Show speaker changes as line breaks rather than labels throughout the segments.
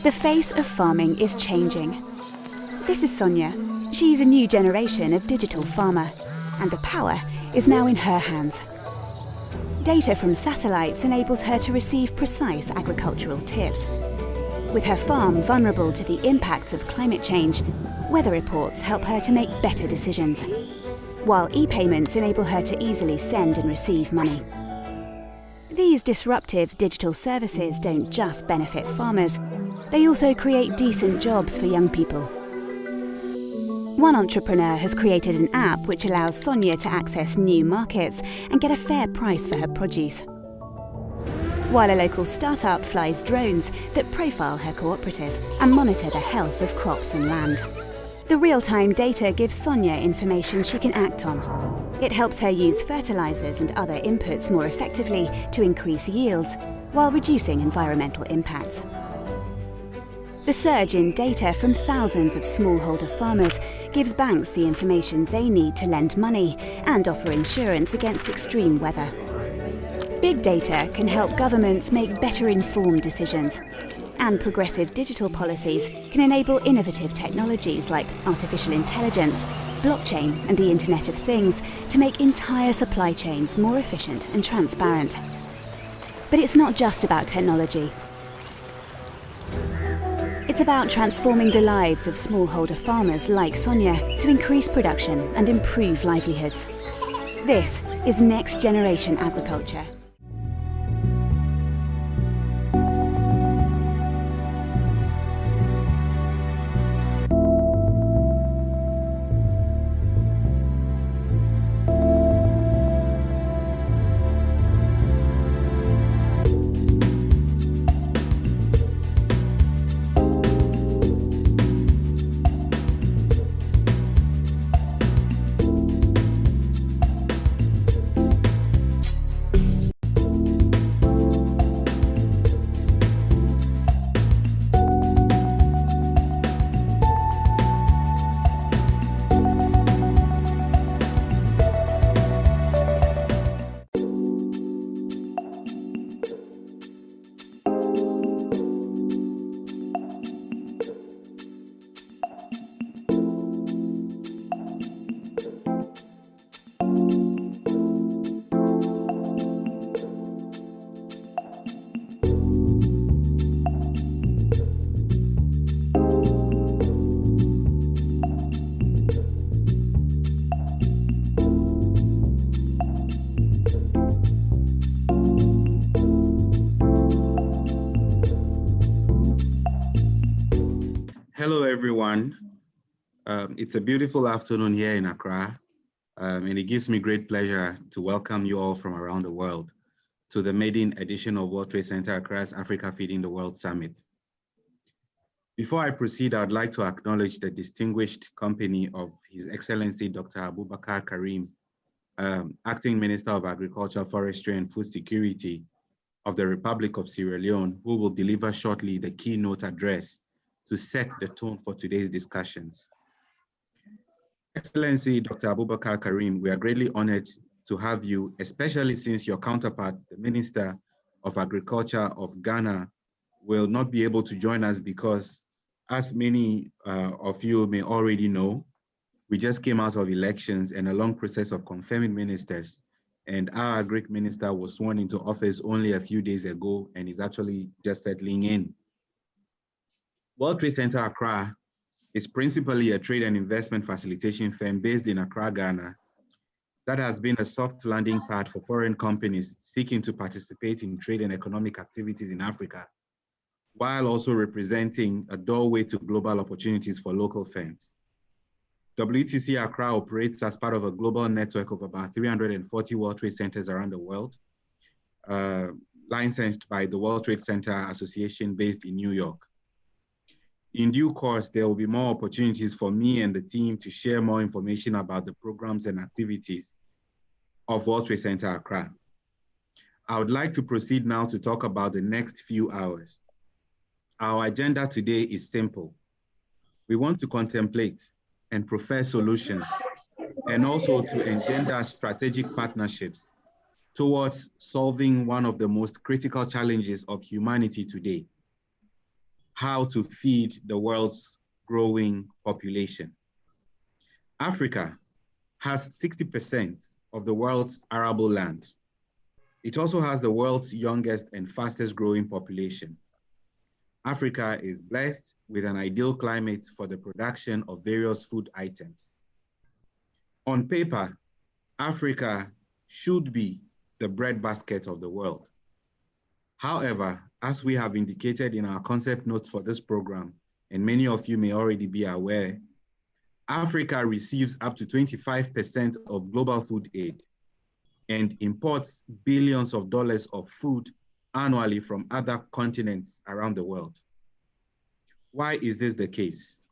The face of farming is changing. This is Sonia. She's a new generation of digital farmer, and the power is now in her hands. Data from satellites enables her to receive precise agricultural tips. With her farm vulnerable to the impacts of climate change, weather reports help her to make better decisions, while e-payments enable her to easily send and receive money. These disruptive digital services don't just benefit farmers, they also create decent jobs for young people. One entrepreneur has created an app which allows Sonia to access new markets and get a fair price for her produce, while a local startup flies drones that profile her cooperative and monitor the health of crops and land. The real-time data gives Sonia information she can act on. It helps her use fertilizers and other inputs more effectively to increase yields while reducing environmental impacts. The surge in data from thousands of smallholder farmers gives banks the information they need to lend money and offer insurance against extreme weather. Big data can help governments make better informed decisions, and progressive digital policies can enable innovative technologies like artificial intelligence, blockchain and the Internet of Things to make entire supply chains more efficient and transparent. But it's not just about technology. It's about transforming the lives of smallholder farmers like Sonia to increase production and improve livelihoods. This is Next Generation Agriculture.
Hello, everyone. It's a beautiful afternoon here in Accra, and it gives me great pleasure to welcome you all from around the world to the maiden edition of World Trade Center Accra's Africa Feeding the World Summit. Before I proceed, I'd like to acknowledge the distinguished company of His Excellency Dr. Abubakar Karim, Acting Minister of Agriculture, Forestry and Food Security of the Republic of Sierra Leone, who will deliver shortly the keynote address to set the tone for today's discussions. Excellency Dr. Abubakar Karim, we are greatly honored to have you, especially since your counterpart, the Minister of Agriculture of Ghana, will not be able to join us because, as many of you may already know, we just came out of elections and a long process of confirming ministers, and our Agric Minister was sworn into office only a few days ago and is actually just settling in. World Trade Center Accra is principally a trade and investment facilitation firm based in Accra, Ghana, that has been a soft landing pad for foreign companies seeking to participate in trade and economic activities in Africa, while also representing a doorway to global opportunities for local firms. WTC Accra operates as part of a global network of about 340 World Trade Centers around the world, licensed by the World Trade Center Association based in New York. In due course, there will be more opportunities for me and the team to share more information about the programs and activities of World Trade Center Accra. I would like to proceed now to talk about the next few hours. Our agenda today is simple. We want to contemplate and profess solutions, and also to engender strategic partnerships towards solving one of the most critical challenges of humanity today. how to feed the world's growing population. Africa has 60% of the world's arable land. It also has the world's youngest and fastest growing population. Africa is blessed with an ideal climate for the production of various food items. On paper, Africa should be the breadbasket of the world. However, as we have indicated in our concept notes for this program, and many of you may already be aware, Africa receives up to 25% of global food aid and imports billions of dollars of food annually from other continents around the world. Why is this the case?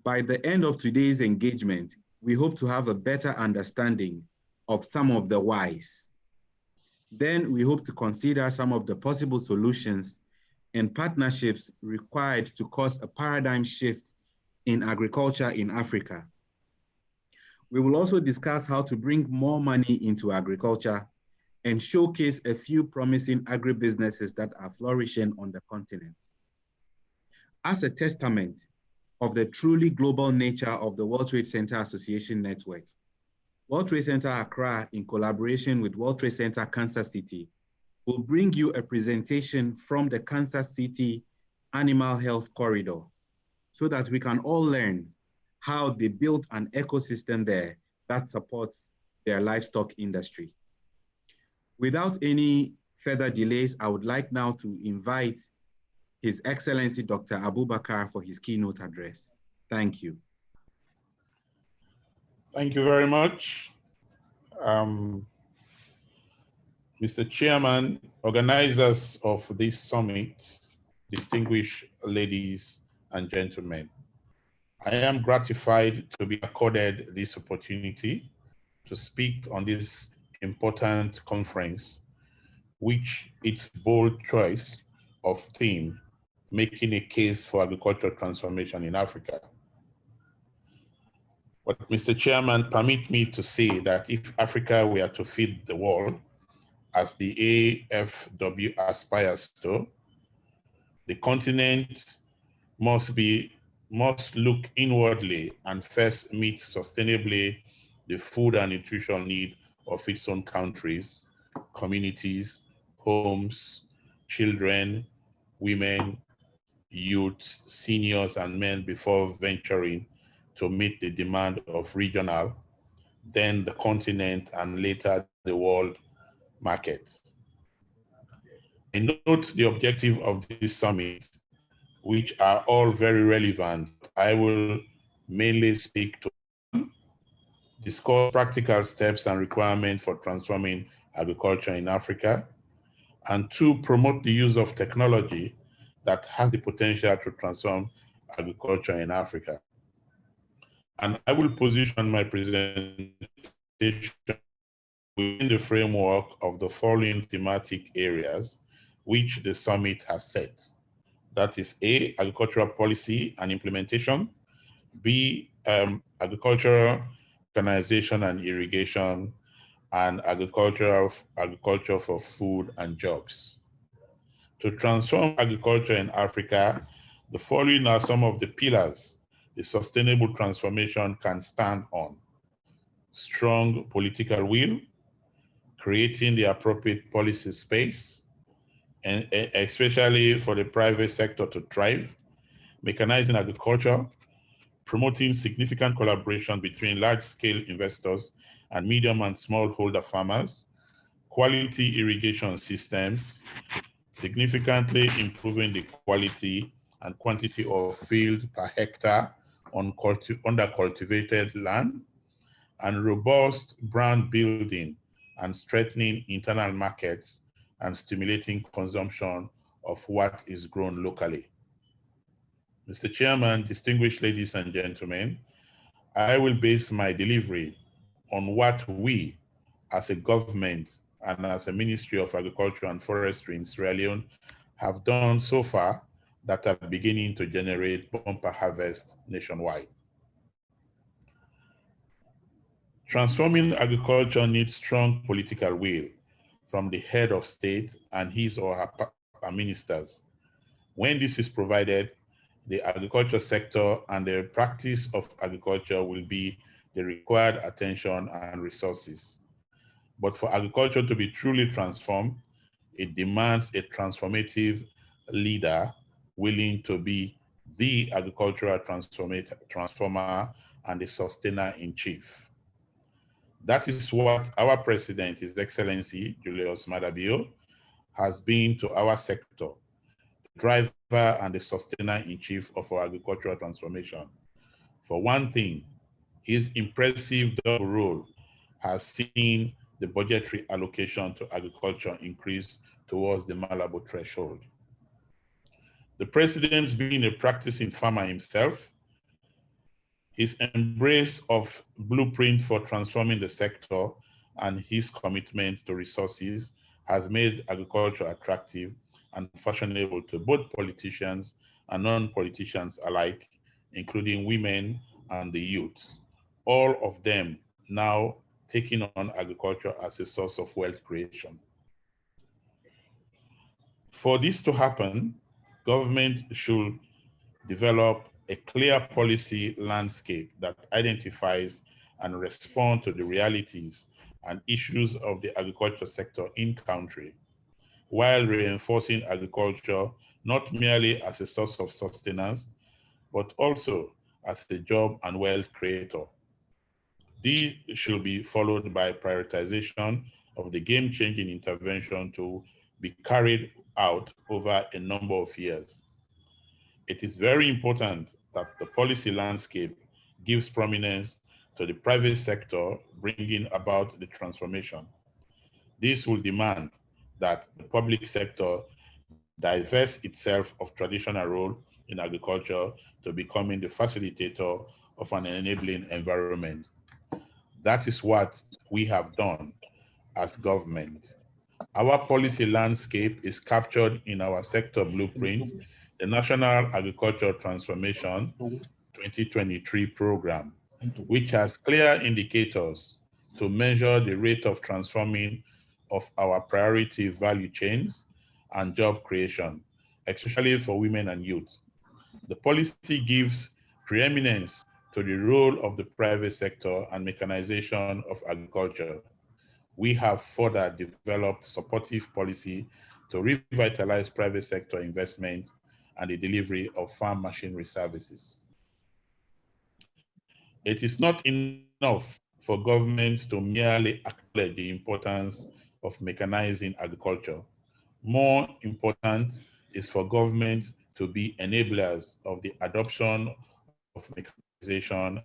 By the end of today's engagement, we hope to have a better understanding of some of the whys. Then we hope to consider some of the possible solutions and partnerships required to cause a paradigm shift in agriculture in Africa. We will also discuss how to bring more money into agriculture and showcase a few promising agribusinesses that are flourishing on the continent. As a testament of the truly global nature of the World Trade Center Association network, World Trade Center Accra, in collaboration with World Trade Center Kansas City, will bring you a presentation from the Kansas City Animal Health Corridor so that we can all learn how they built an ecosystem there that supports their livestock industry. Without any further delays, I would like now to invite His Excellency Dr. Abubakar for his keynote address. Thank you.
Thank you very much. Mr. Chairman, organizers of this summit, distinguished ladies and gentlemen, I am gratified to be accorded this opportunity to speak on this important conference, which its bold choice of theme, making a case for agricultural transformation in Africa. But Mr. Chairman, permit me to say that if Africa were to feed the world, as the AFW aspires to, the continent must look inwardly and first meet sustainably the food and nutrition need of its own countries, communities, homes, children, women, youth, seniors, and men before venturing to meet the demand of regional, then the continent, and later the world market. I note the objective of this summit, which are all very relevant. I will mainly speak to discuss practical steps and requirements for transforming agriculture in Africa, and two, promote the use of technology that has the potential to transform agriculture in Africa. And I will position my presentation within the framework of the following thematic areas which the summit has set. That is A, agricultural policy and implementation, B, agricultural mechanization and irrigation, and agriculture for food and jobs. To transform agriculture in Africa, the following are some of the pillars the sustainable transformation can stand on: strong political will, creating the appropriate policy space, and especially for the private sector to thrive, mechanizing agriculture, promoting significant collaboration between large-scale investors and medium and smallholder farmers, quality irrigation systems, significantly improving the quality and quantity of field per hectare on under cultivated land, and robust brand building and strengthening internal markets and stimulating consumption of what is grown locally. Mr. Chairman, distinguished ladies and gentlemen, I will base my delivery on what we as a government and as a Ministry of Agriculture and Forestry in Sierra Leone have done so far that are beginning to generate bumper harvest nationwide. Transforming agriculture needs strong political will from the head of state and his or her ministers, When this is provided, the agriculture sector and the practice of agriculture will be the required attention and resources. But for agriculture to be truly transformed, it demands a transformative leader willing to be the agricultural transformer and the sustainer in chief. That is what our president, His Excellency Julius Maada Bio, has been to our sector, the driver and the sustainer in chief of our agricultural transformation. For one thing, his impressive double role has seen the budgetary allocation to agriculture increase towards the Malabo threshold. The president's being a practicing farmer himself, his embrace of blueprint for transforming the sector and his commitment to resources has made agriculture attractive and fashionable to both politicians and non-politicians alike, including women and the youth, all of them now taking on agriculture as a source of wealth creation. For this to happen, government should develop a clear policy landscape that identifies and responds to the realities and issues of the agriculture sector in country, while reinforcing agriculture not merely as a source of sustenance, but also as a job and wealth creator. These should be followed by prioritization of the game-changing intervention to be carried out over a number of years. It is very important that the policy landscape gives prominence to the private sector bringing about the transformation. This will demand that the public sector divest itself of traditional role in agriculture to becoming the facilitator of an enabling environment. That is what we have done as government. Our policy landscape is captured in our sector blueprint, the National Agricultural Transformation 2023 program, which has clear indicators to measure the rate of transforming of our priority value chains and job creation, especially for women and youth. The policy gives preeminence to the role of the private sector and mechanization of agriculture. We have further developed supportive policy to revitalize private sector investment and the delivery of farm machinery services. It is not enough for government to merely acknowledge the importance of mechanizing agriculture. More important is for government to be enablers of the adoption of mechanization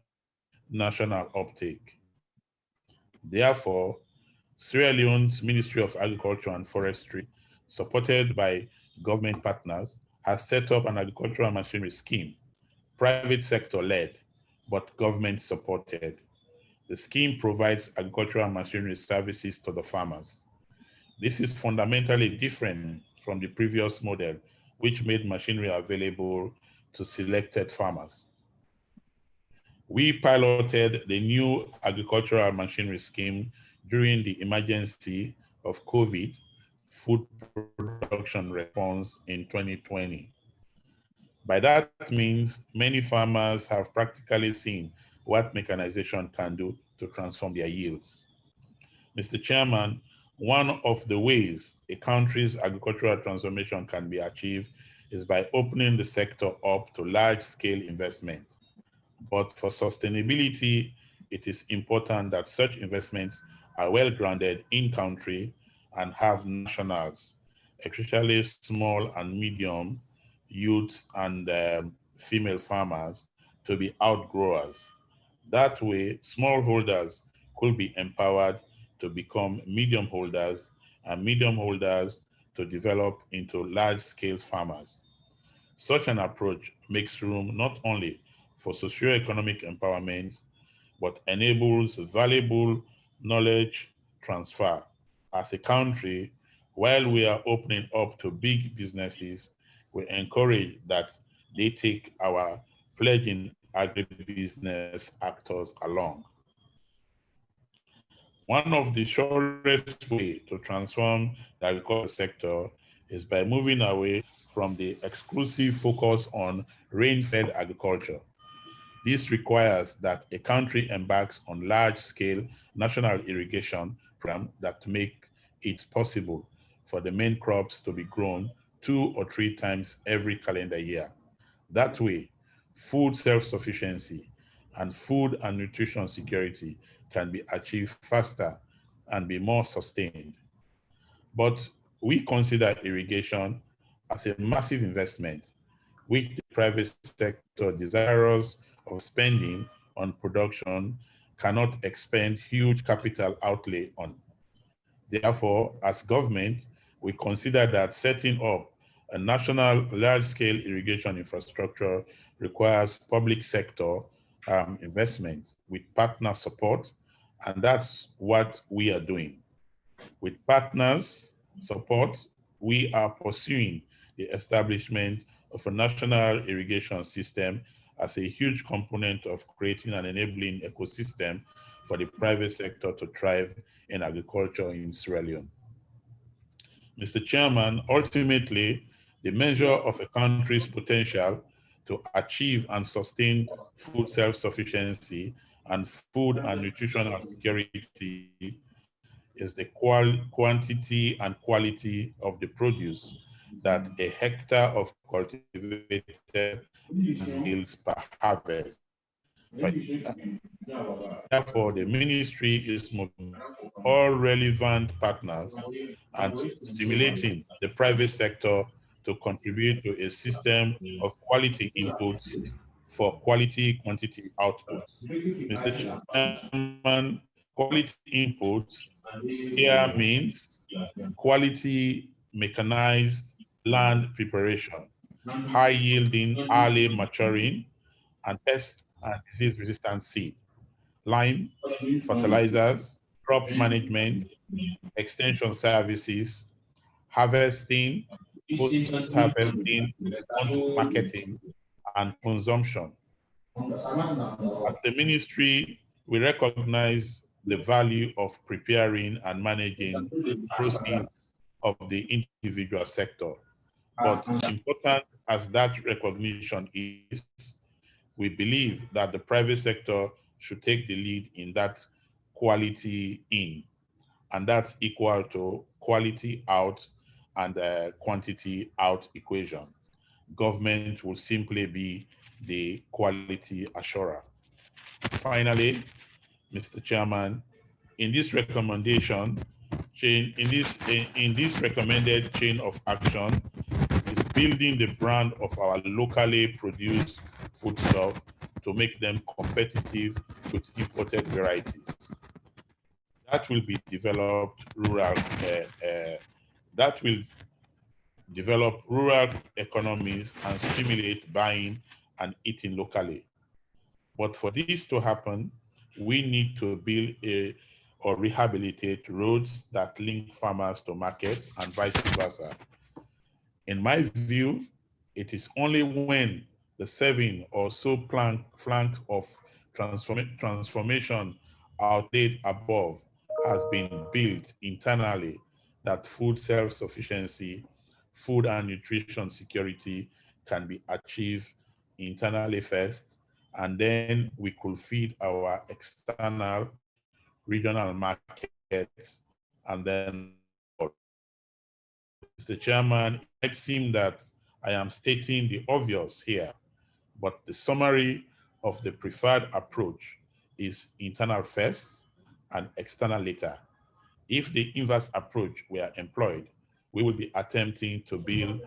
national uptake. Therefore, Sierra Leone's Ministry of Agriculture and Forestry, supported by government partners, has set up an agricultural machinery scheme, private sector led, but government supported. The scheme provides agricultural machinery services to the farmers. This is fundamentally different from the previous model, which made machinery available to selected farmers. We piloted the new agricultural machinery scheme during the emergency of COVID food production response in 2020. By that means, many farmers have practically seen what mechanization can do to transform their yields. Mr. Chairman, one of the ways a country's agricultural transformation can be achieved is by opening the sector up to large-scale investment. But for sustainability, it is important that such investments are well grounded in country and have nationals, especially small and medium youth and female farmers, to be outgrowers. That way, smallholders could be empowered to become medium holders and medium holders to develop into large-scale farmers. Such an approach makes room not only for socioeconomic empowerment, but enables valuable knowledge transfer. As a country, while we are opening up to big businesses, we encourage that they take our pledging agribusiness actors along. One of the surest ways to transform the agriculture sector is by moving away from the exclusive focus on rain-fed agriculture. This requires that a country embarks on large-scale national irrigation program that make it possible for the main crops to be grown 2 or 3 times every calendar year. That way, food self-sufficiency and food and nutrition security can be achieved faster and be more sustained. But we consider irrigation as a massive investment, which the private sector desirous of spending on production cannot expend huge capital outlay on. Therefore, as government, we consider that setting up a national large-scale irrigation infrastructure requires public sector investment with partner support, and that's what we are doing. With partners' support, we are pursuing the establishment of a national irrigation system as a huge component of creating an enabling ecosystem for the private sector to thrive in agriculture in Sierra Leone. Mr. Chairman, ultimately, the measure of a country's potential to achieve and sustain food self-sufficiency and food and nutritional security is the quantity and quality of the produce that a hectare of cultivated yields per harvest. Therefore, the ministry is mobilizing all relevant partners and stimulating the private sector to contribute to a system of quality inputs for quality quantity output. Mr. Chairman, quality inputs here means quality mechanized land preparation, high yielding, early maturing, and pest and disease resistant seed, lime, fertilizers, crop management, extension services, harvesting, post-harvesting, marketing, and consumption. As a ministry, we recognize the value of preparing and managing proceeds of the individual sector. But important as that recognition is, we believe that the private sector should take the lead in that quality in, and that's equal to quality out and quantity out equation. Government will simply be the quality assurer. Finally, Mr. Chairman, in this recommendation chain, in this recommended chain of action, is building the brand of our locally produced foodstuff to make them competitive with imported varieties. That will be developed that will develop rural economies and stimulate buying and eating locally. But for this to happen, we need to build or rehabilitate roads that link farmers to market and vice versa. In my view, it is only when the 7 or so flank of transformation outlaid above has been built internally that food self-sufficiency, food and nutrition security can be achieved internally first, and then we could feed our external regional markets and then. Mr. Chairman, it might seem that I am stating the obvious here, but the summary of the preferred approach is internal first and external later. If the inverse approach were employed, we will be attempting to build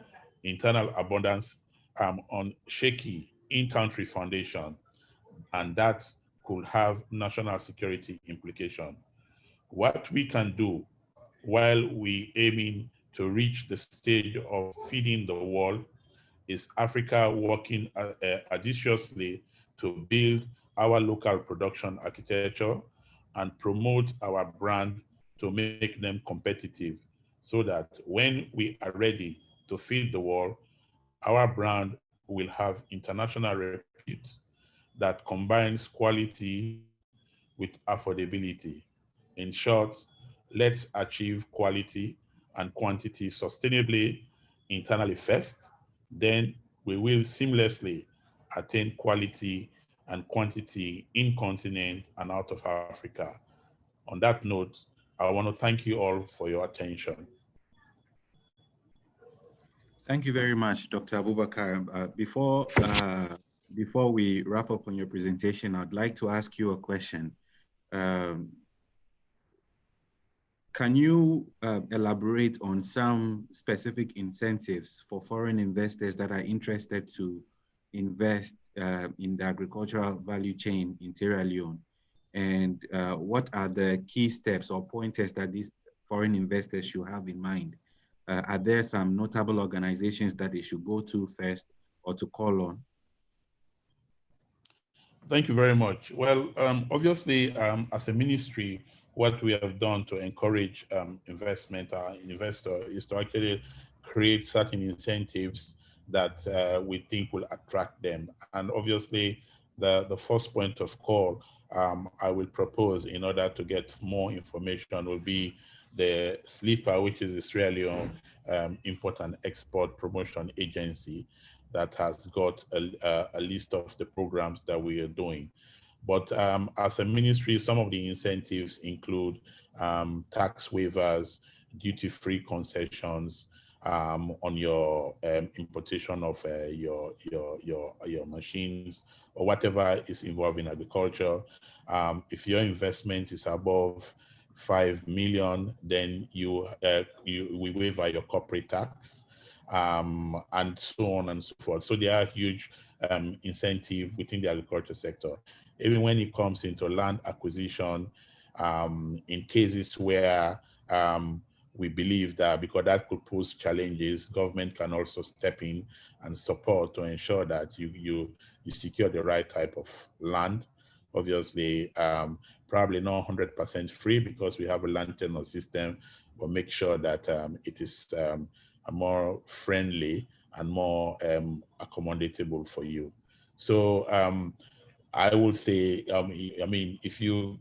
internal abundance on shaky in-country foundation, and that could have national security implication. What we can do while we aiming to reach the stage of feeding the world is Africa working audaciously to build our local production architecture and promote our brand to make them competitive so that when we are ready to feed the world, our brand will have international repute that combines quality with affordability. In short, let's achieve quality and quantity sustainably internally first then we will seamlessly attain quality and quantity in continent and out of Africa. On that note, I want to thank you all for your attention.
Thank you very much, Dr. Abubakar. Before we wrap up on your presentation, I'd like to ask you a question. Can you elaborate on some specific incentives for foreign investors that are interested to invest in the agricultural value chain in Sierra Leone? And what are the key steps or pointers that these foreign investors should have in mind? Are there some notable organizations that they should go to first or to call on?
Thank you very much. Well, obviously, as a ministry, what we have done to encourage investment, investor, is to actually create certain incentives that we think will attract them. And obviously, the first point of call I will propose in order to get more information will be the SLIPA, which is the Sierra Leone Import and Export Promotion Agency, that has got a list of the programs that we are doing. But as a ministry, some of the incentives include tax waivers, duty-free concessions on your importation of your machines or whatever is involved in agriculture. If your investment is above 5 million, then we waive your corporate tax. And so on and so forth. So there are huge incentive within the agriculture sector. Even when it comes into land acquisition, in cases where we believe that because that could pose challenges, government can also step in and support to ensure that you secure the right type of land. Obviously, probably not 100% free because we have a land tenure system, but make sure that it is more friendly and more accommodatable for you. So I would say, I mean, if you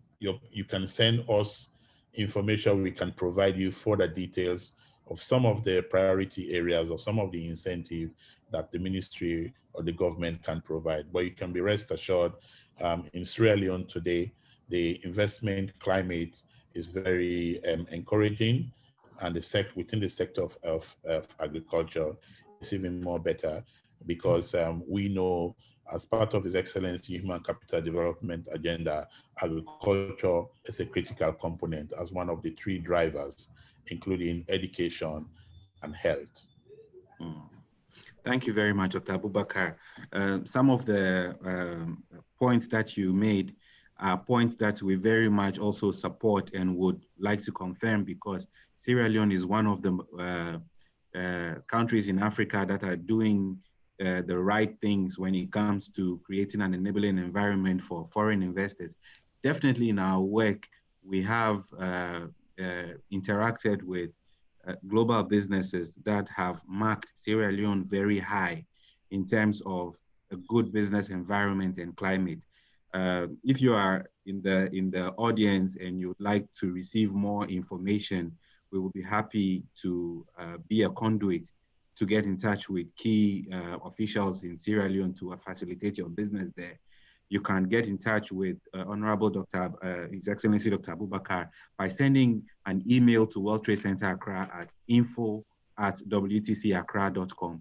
can send us information, we can provide you further details of some of the priority areas or some of the incentive that the ministry or the government can provide. But you can be rest assured, in Sierra Leone today, the investment climate is very encouraging, and within the sector of agriculture is even more better because we know, as part of His Excellency Human Capital Development Agenda, agriculture is a critical component as one of the 3 drivers, including education and health.
Thank you very much, Dr. Abubakar. Some of the points that you made are points that we very much also support and would like to confirm, because Sierra Leone is one of the countries in Africa that are doing the right things when it comes to creating an enabling environment for foreign investors. Definitely in our work, we have interacted with global businesses that have marked Sierra Leone very high in terms of a good business environment and climate. If you are in the audience and you'd like to receive more information, we will be happy to be a conduit to get in touch with key officials in Sierra Leone to facilitate your business there. You can get in touch with Honorable His Excellency Dr. Abubakar by sending an email to World Trade Center Accra at info@wtcaccra.com,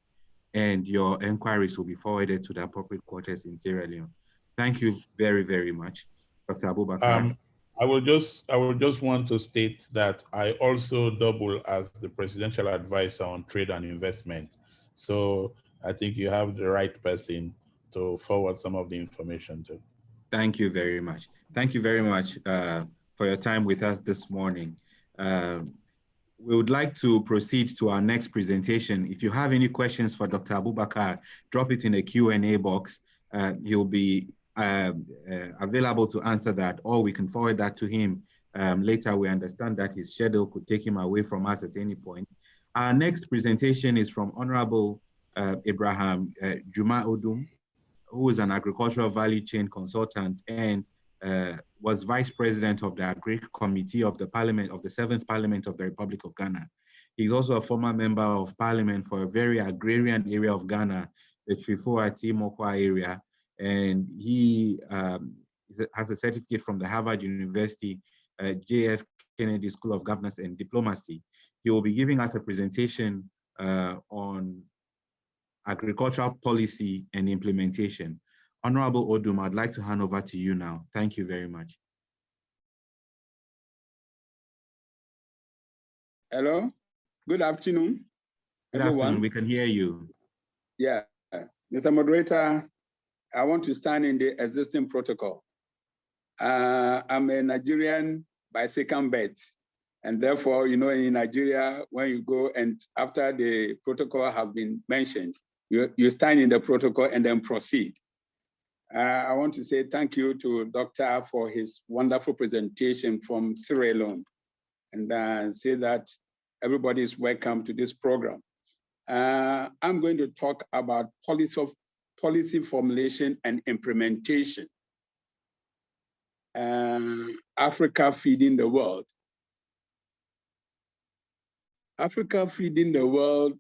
and your enquiries will be forwarded to the appropriate quarters in Sierra Leone. Thank you very, very much, Dr. Abubakar.
I will just want to state that I also double as the presidential advisor on trade and investment. So I think you have the right person to forward some of the information to.
Thank you very much. Thank you very much for your time with us this morning. We would like to proceed to our next presentation. If you have any questions for Dr. Abubakar, drop it in the Q&A box. He'll be available to answer that, or we can forward that to him later. We understand that his schedule could take him away from us at any point. Our next presentation is from Honorable Abraham Juma Odum, who is an agricultural value chain consultant and was vice president of the Agri Committee of the Parliament of the 7th Parliament of the Republic of Ghana. He's also a former member of parliament for a very agrarian area of Ghana, the Trifuati Mokwa area. And he has a certificate from the Harvard University, J.F. Kennedy School of Governance and Diplomacy. He will be giving us a presentation on agricultural policy and implementation. Honorable Odum, I'd like to hand over to you now. Thank you very much.
Hello, good afternoon.
Good afternoon, we can hear you.
Yeah, Mr. Moderator, I want to stand in the existing protocol. I'm a Nigerian by second birth. And therefore, you know, in Nigeria, when you go and after the protocol have been mentioned, you stand in the protocol and then proceed. I want to say thank you to Doctor for his wonderful presentation from Sierra Leone, and say that everybody is welcome to this program. I'm going to talk about policy formulation and implementation. Africa feeding the world. Africa feeding the world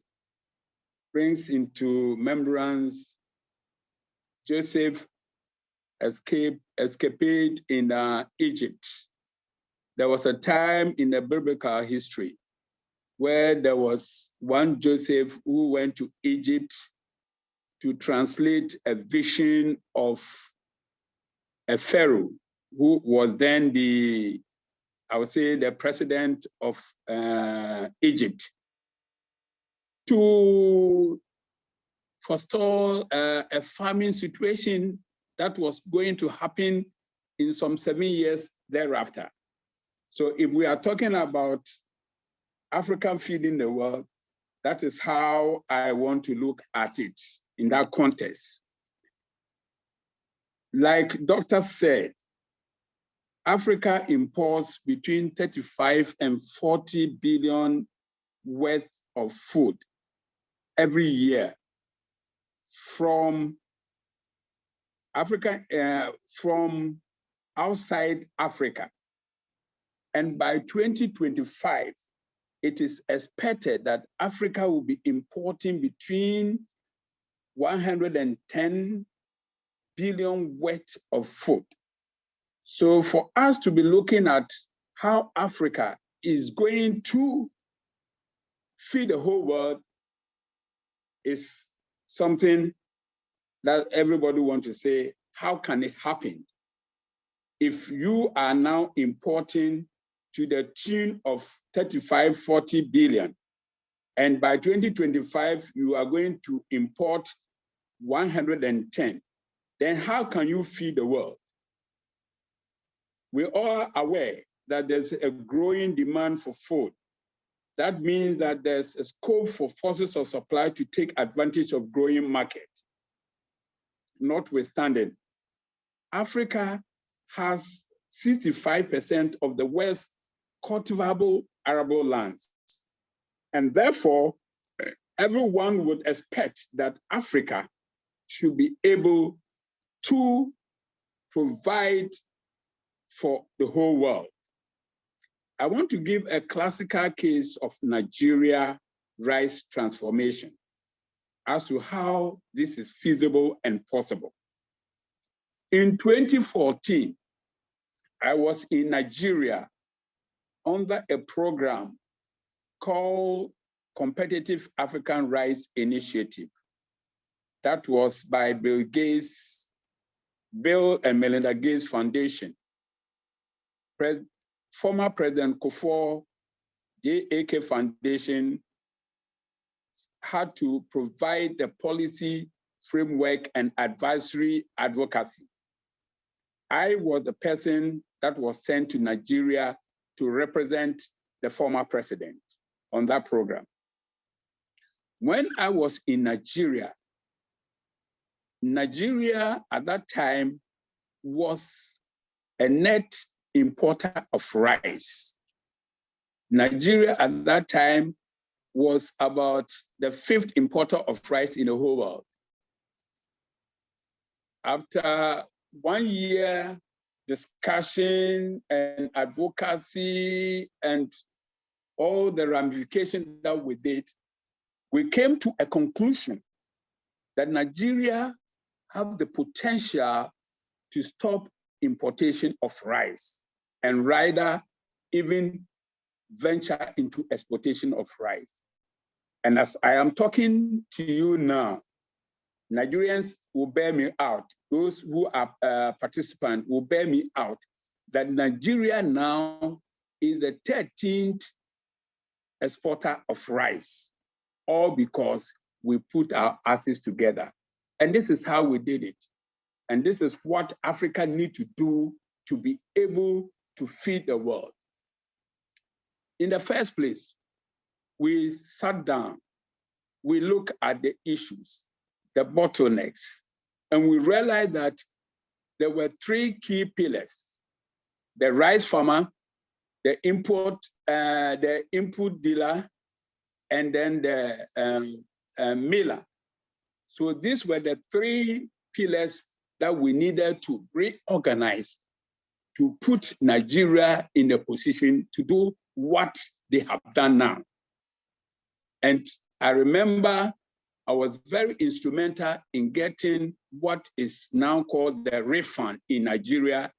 brings into remembrance Joseph escapade in Egypt. There was a time in the biblical history where there was one Joseph who went to Egypt to translate a vision of a pharaoh who was then I would say the president of Egypt, to forestall a famine situation that was going to happen in some 7 years thereafter. So if we are talking about Africa feeding the world, that is how I want to look at it in that context. Like Doctor said, Africa imports between 35 and 40 billion worth of food every year from Africa, from outside Africa. And by 2025, it is expected that Africa will be importing between 110 billion worth of food. So for us to be looking at how Africa is going to feed the whole world is something that everybody wants to say, how can it happen? If you are now importing to the tune of 35, 40 billion, and by 2025, you are going to import 110, then how can you feed the world? We're all aware that there's a growing demand for food. That means that there's a scope for forces of supply to take advantage of growing market. Notwithstanding, Africa has 65% of the world's cultivable arable lands. And therefore, everyone would expect that Africa should be able to provide for the whole world. I want to give a classical case of Nigeria rice transformation as to how this is feasible and possible. In 2014, I was in Nigeria under a program called Competitive African Rice Initiative. That was by Bill and Melinda Gates Foundation. Former President Kufuor, JAK Foundation had to provide the policy framework and advisory advocacy. I was the person that was sent to Nigeria to represent the former president on that program. When I was in Nigeria, Nigeria at that time was a net importer of rice. Nigeria at that time was about the 5th importer of rice in the whole world. After 1 year discussion and advocacy and all the ramifications that we did, we came to a conclusion that Nigeria have the potential to stop importation of rice and rather even venture into exportation of rice. And as I am talking to you now, Nigerians will bear me out. Those who are participants will bear me out that Nigeria now is the 13th exporter of rice, all because we put our asses together. And this is how we did it. And this is what Africa needs to do to be able to feed the world. In the first place, we sat down, we looked at the issues, the bottlenecks, and we realized that there were three key pillars: the rice farmer, the input dealer, and then the miller. So these were the three pillars that we needed to reorganize to put Nigeria in a position to do what they have done now. And I remember I was very instrumental in getting what is now called the refund in Nigeria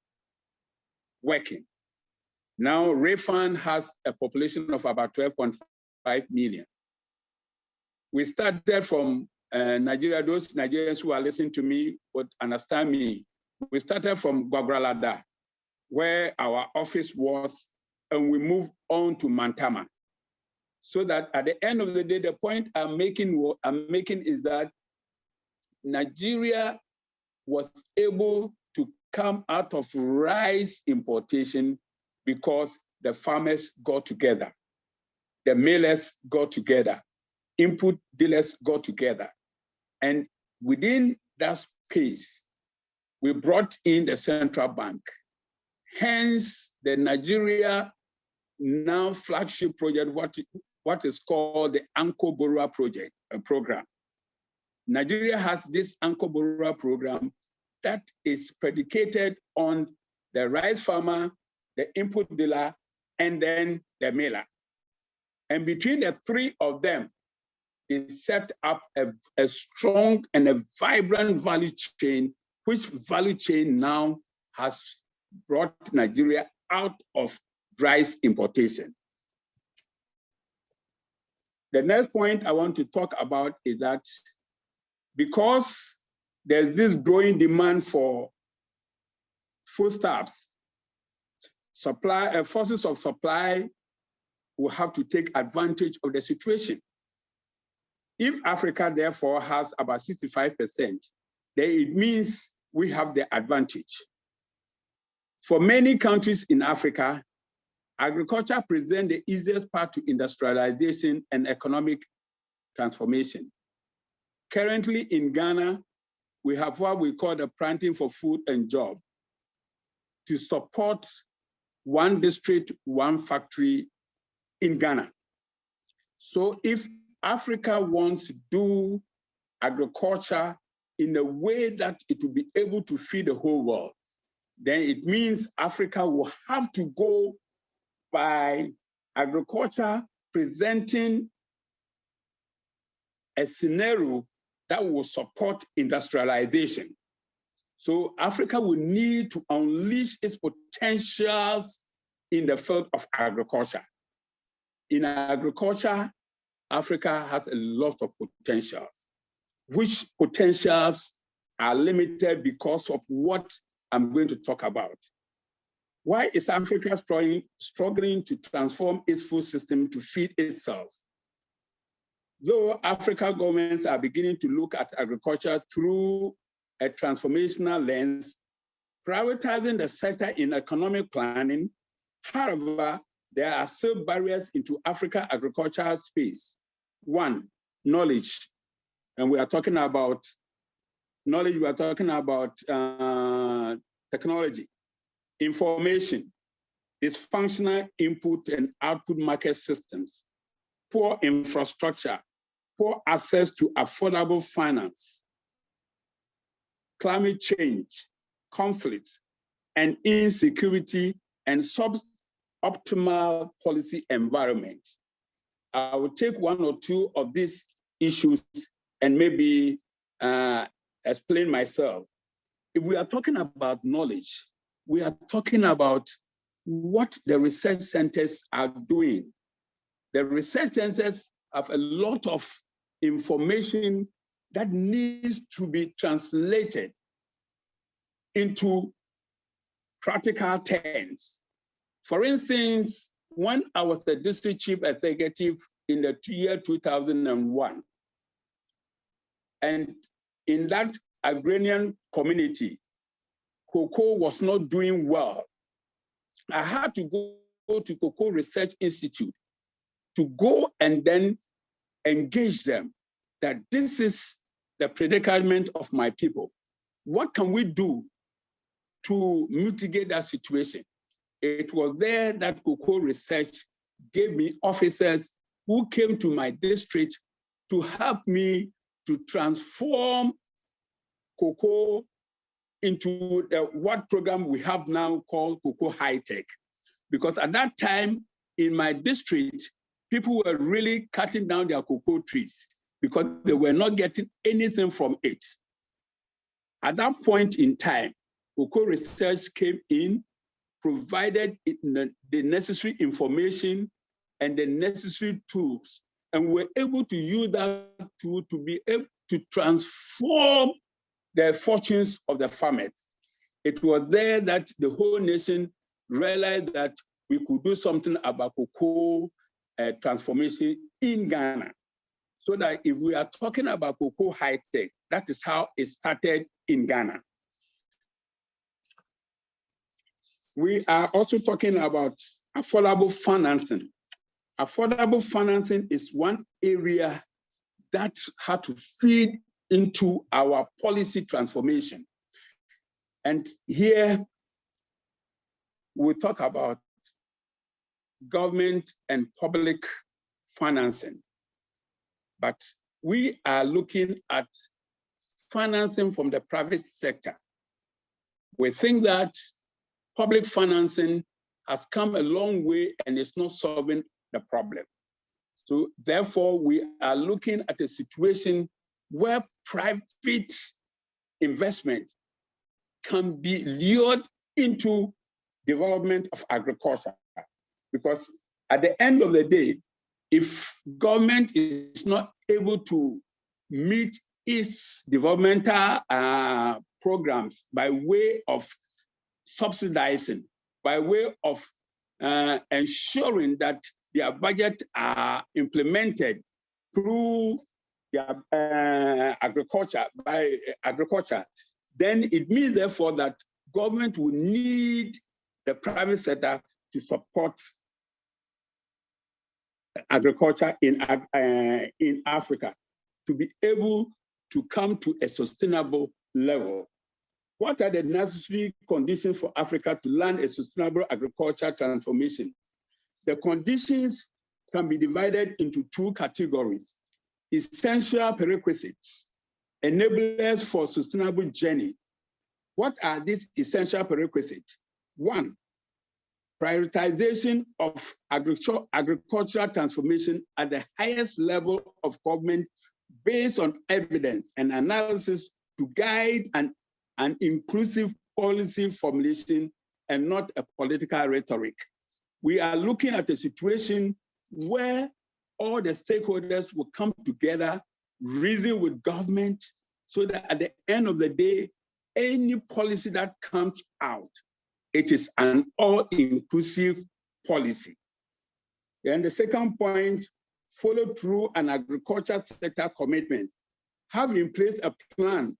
working. Now, refund has a population of about 12.5 million. We started from Nigeria. Those Nigerians who are listening to me would understand me. We started from Gwagwalada, where our office was, and we moved on to Mantama. So that at the end of the day, the point I'm making is that Nigeria was able to come out of rice importation because the farmers got together, the millers got together, input dealers got together. And within that space, we brought in the central bank. Hence, the Nigeria now flagship project, what is called the Anko Borua project, program. Nigeria has this Anko Borua program that is predicated on the rice farmer, the input dealer, and then the miller. And between the three of them, they set up a strong and a vibrant value chain, which value chain now has brought Nigeria out of rice importation. The next point I want to talk about is that because there's this growing demand for foodstuffs, forces of supply will have to take advantage of the situation. If Africa, therefore, has about 65%, then it means we have the advantage. For many countries in Africa, agriculture presents the easiest path to industrialization and economic transformation. Currently in Ghana, we have what we call the Planting for Food and Job to support one district, one factory in Ghana. So if Africa wants to do agriculture in a way that it will be able to feed the whole world, then it means Africa will have to go by agriculture presenting a scenario that will support industrialization. So Africa will need to unleash its potentials in the field of agriculture. In agriculture, Africa has a lot of potentials, which potentials are limited because of what I'm going to talk about. Why is Africa struggling to transform its food system to feed itself? Though African governments are beginning to look at agriculture through a transformational lens, prioritizing the sector in economic planning, however, there are still barriers into Africa agricultural space. One, knowledge. And we are talking about knowledge, we are talking about technology, information, dysfunctional input and output market systems, poor infrastructure, poor access to affordable finance, climate change, conflicts, and insecurity, and optimal policy environment. I will take one or two of these issues and maybe explain myself. If we are talking about knowledge, we are talking about what the research centers are doing. The research centers have a lot of information that needs to be translated into practical terms. For instance, when I was the district chief executive in the year 2001, and in that agrarian community, cocoa was not doing well, I had to go to Cocoa Research Institute to go and then engage them that this is the predicament of my people. What can we do to mitigate that situation? It was there that Cocoa Research gave me officers who came to my district to help me to transform cocoa into what program we have now called Cocoa High Tech. Because at that time in my district, people were really cutting down their cocoa trees because they were not getting anything from it. At that point in time, Cocoa Research came in, provided the necessary information and the necessary tools, and we're able to use that tool to be able to transform the fortunes of the farmers. It was there that the whole nation realized that we could do something about cocoa transformation in Ghana. So that if we are talking about cocoa high tech, that is how it started in Ghana. We are also talking about affordable financing. Affordable financing is one area that had to feed into our policy transformation. And here we talk about government and public financing. But we are looking at financing from the private sector. We think that public financing has come a long way and it's not solving the problem. So therefore, we are looking at a situation where private investment can be lured into development of agriculture. Because at the end of the day, if government is not able to meet its developmental programs by way of subsidizing, by way of ensuring that their budget are implemented through their agriculture, then it means therefore that government will need the private sector to support agriculture in Africa to be able to come to a sustainable level. What are the necessary conditions for Africa to learn a sustainable agriculture transformation? The conditions can be divided into two categories: essential prerequisites, enablers for sustainable journey. What are these essential prerequisites? One, prioritization of agricultural transformation at the highest level of government based on evidence and analysis to guide an inclusive policy formulation and not a political rhetoric. We are looking at a situation where all the stakeholders will come together, reason with government, so that at the end of the day, any policy that comes out, it is an all-inclusive policy. Then the second point, follow through an agriculture sector commitment. Have in place a plan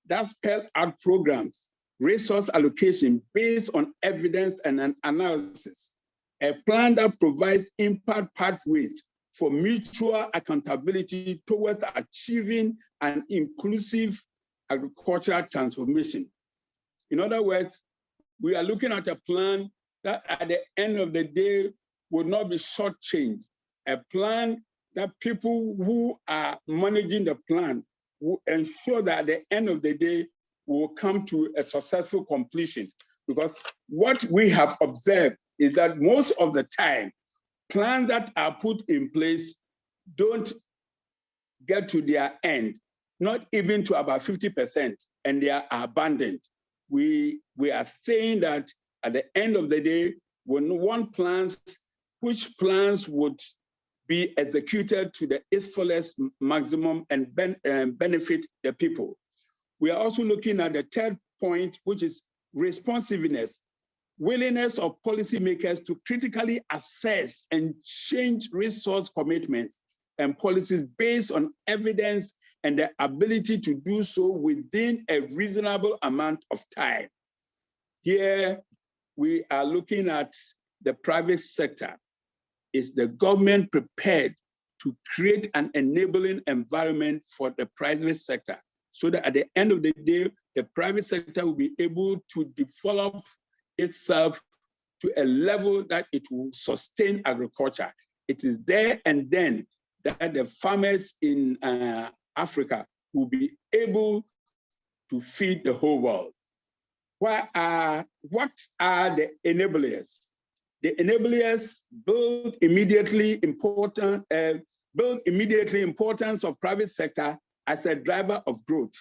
that spells out programs, resource allocation based on evidence and an analysis. A plan that provides impact pathways for mutual accountability towards achieving an inclusive agricultural transformation. In other words, we are looking at a plan that at the end of the day will not be shortchanged. A plan that people who are managing the plan will ensure that at the end of the day we will come to a successful completion. Because what we have observed is that most of the time, plans that are put in place don't get to their end, not even to about 50%, and they are abandoned. We are saying that at the end of the day, we want plans, which plans would be executed to its fullest maximum and benefit the people. We are also looking at the third point, which is responsiveness, willingness of policymakers to critically assess and change resource commitments and policies based on evidence and the ability to do so within a reasonable amount of time. Here, we are looking at the private sector. Is the government prepared to create an enabling environment for the private sector so that at the end of the day, the private sector will be able to develop itself to a level that it will sustain agriculture? It is there and then that the farmers in Africa will be able to feed the whole world. What are the enablers? The enablers build immediately importance of private sector as a driver of growth.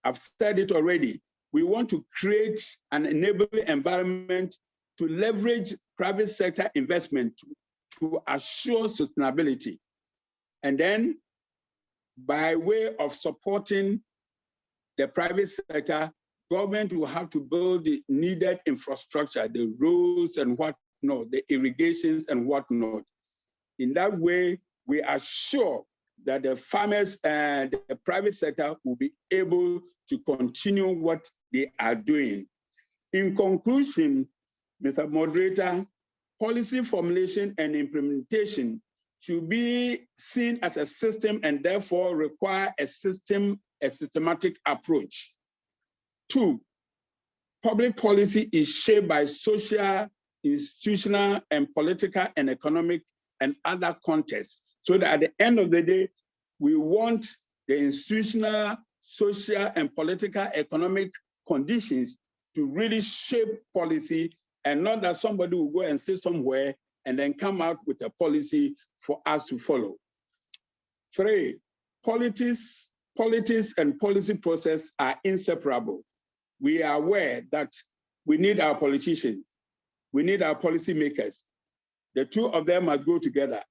I've said it already. We want to create an enabling environment to leverage private sector investment to assure sustainability. And then by way of supporting the private sector, government will have to build the needed infrastructure, the roads and whatnot, the irrigations and whatnot. In that way, we are sure that the farmers and the private sector will be able to continue what they are doing. In conclusion, Mr. Moderator, policy formulation and implementation should be seen as a system and therefore require a systematic approach. 2, public policy is shaped by social, institutional, and political and economic and other contexts, so that at the end of the day, we want the institutional, social, and political economic conditions to really shape policy, and not that somebody will go and sit somewhere and then come out with a policy for us to follow. 3, politics and policy process are inseparable. We are aware that we need our politicians, we need our policymakers. The two of them must go together.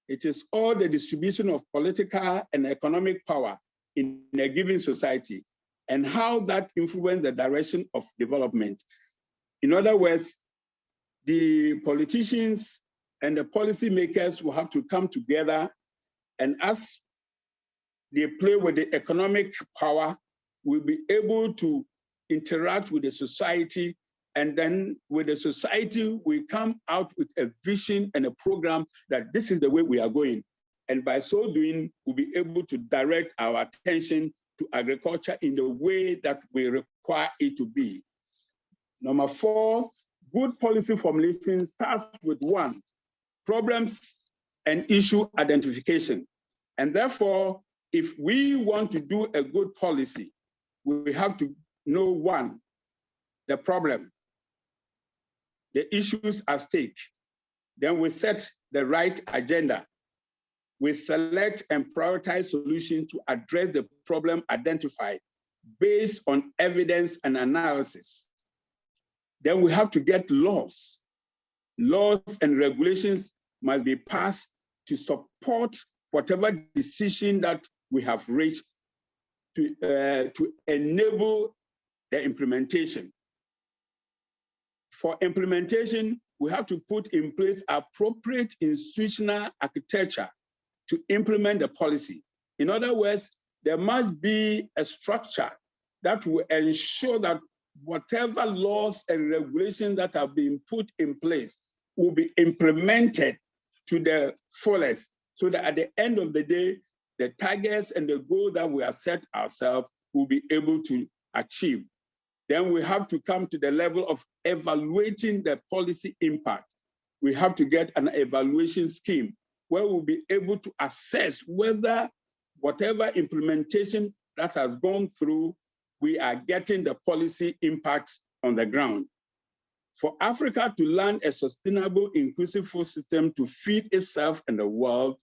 It is all the distribution of political and economic power in a given society and how that influences the direction of development. In other words, the politicians and the policymakers will have to come together, and as they play with the economic power, we'll be able to interact with the society, and then with the society, we come out with a vision and a program that this is the way we are going. And by so doing, we'll be able to direct our attention to agriculture in the way that we require it to be. Number 4, good policy formulation starts with 1, problems and issue identification. And therefore, if we want to do a good policy, we have to know 1, the problem, the issues at stake. Then we set the right agenda. We select and prioritize solutions to address the problem identified based on evidence and analysis. Then we have to get laws. Laws and regulations must be passed to support whatever decision that we have reached to enable the implementation. For implementation, we have to put in place appropriate institutional architecture to implement the policy. In other words, there must be a structure that will ensure that whatever laws and regulations that have been put in place will be implemented to the fullest, so that at the end of the day, the targets and the goal that we have set ourselves will be able to achieve. Then we have to come to the level of evaluating the policy impact. We have to get an evaluation scheme where we'll be able to assess whether whatever implementation that has gone through, we are getting the policy impact on the ground. For Africa to learn a sustainable, inclusive food system to feed itself and the world,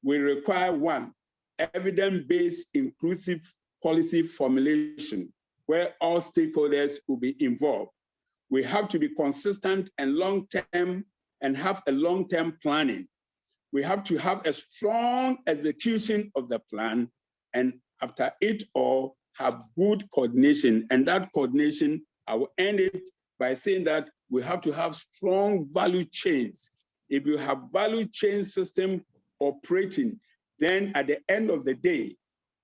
we require one, evidence-based inclusive policy formulation where all stakeholders will be involved. We have to be consistent and long-term and have a long-term planning. We have to have a strong execution of the plan, and after it all, have good coordination. And that coordination, I will end it by saying that we have to have strong value chains. If you have value chain system operating, then at the end of the day,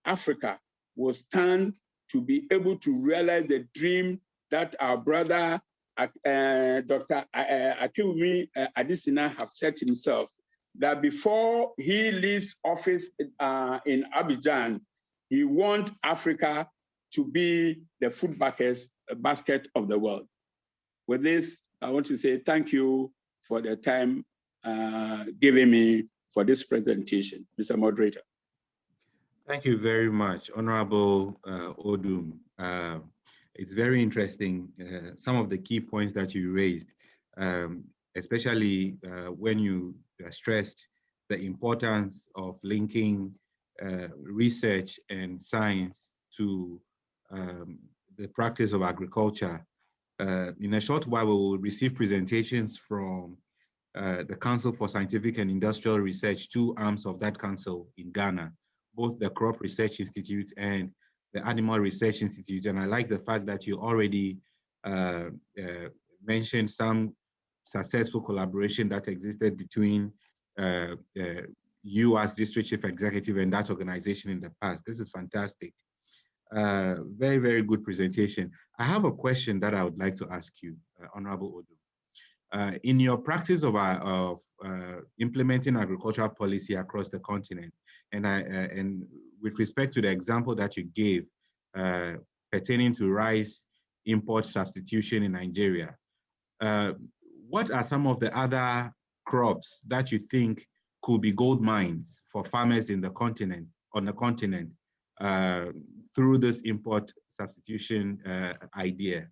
Africa will stand to be able to realize the dream that our brother, Dr. Akiwumi Adesina have set himself, that before he leaves office in Abidjan, he wants Africa to be the food basket of the world. With this, I want to say thank you for the time given me for this presentation, Mr. Moderator.
Thank you very much, Honorable Odum. It's very interesting, some of the key points that you raised, especially when you stressed the importance of linking research and science to the practice of agriculture. In a short while, we will receive presentations from the Council for Scientific and Industrial Research, two arms of that council in Ghana, both the Crop Research Institute and the Animal Research Institute. And I like the fact that you already mentioned some successful collaboration that existed between you as District Chief Executive and that organization in the past. This is fantastic. Very, very good presentation. I have a question that I would like to ask you, Honorable Odum. In your practice of implementing agricultural policy across the continent, and with respect to the example that you gave pertaining to rice import substitution in Nigeria, what are some of the other crops that you think could be gold mines for farmers in the continent, through this import substitution idea?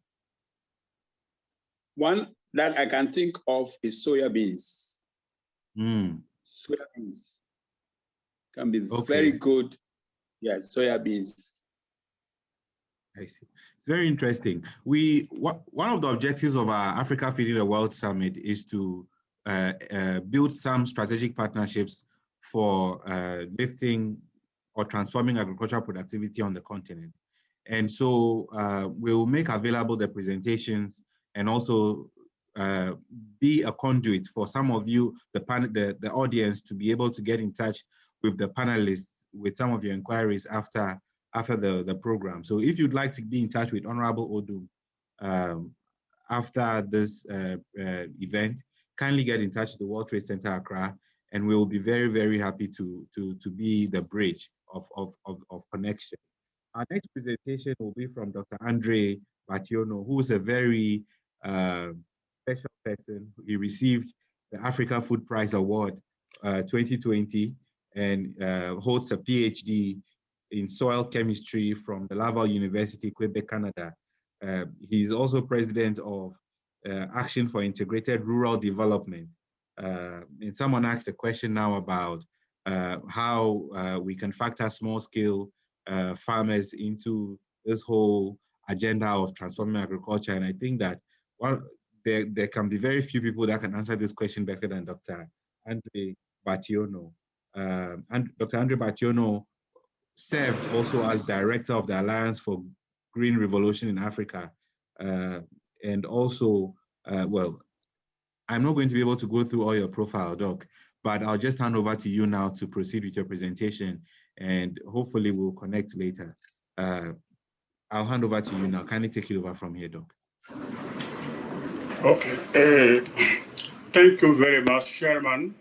One that I can think of is soya beans. Soya beans can be very good. Yes, soya beans.
I see. It's very interesting. One of the objectives of our Africa Feeding the World Summit is to build some strategic partnerships for lifting or transforming agricultural productivity on the continent. And so we'll make available the presentations and also be a conduit for some of you, the audience, to be able to get in touch with the panelists with some of your inquiries after the program. So if you'd like to be in touch with Honorable Odum after this event, kindly get in touch with the World Trade Center Accra, and we'll be very, very happy to be the bridge of connection. Our next presentation will be from Dr. Andre Bationo, who is a very special person. He received the Africa Food Prize Award 2020 and holds a PhD in soil chemistry from the Laval University, Quebec, Canada. He's also president of Action for Integrated Rural Development. And someone asked a question now about how we can factor small-scale farmers into this whole agenda of transforming agriculture. And I think that there can be very few people that can answer this question better than Dr. Andre Bationo. And Dr. Andre Bationo served also as director of the Alliance for Green Revolution in Africa. And also, well, I'm not going to be able to go through all your profile, Doc, but I'll just hand over to you now to proceed with your presentation, and hopefully we'll connect later. I'll hand over to you now. Kindly take it over from here, Doc.
Okay. Thank you very much, Chairman.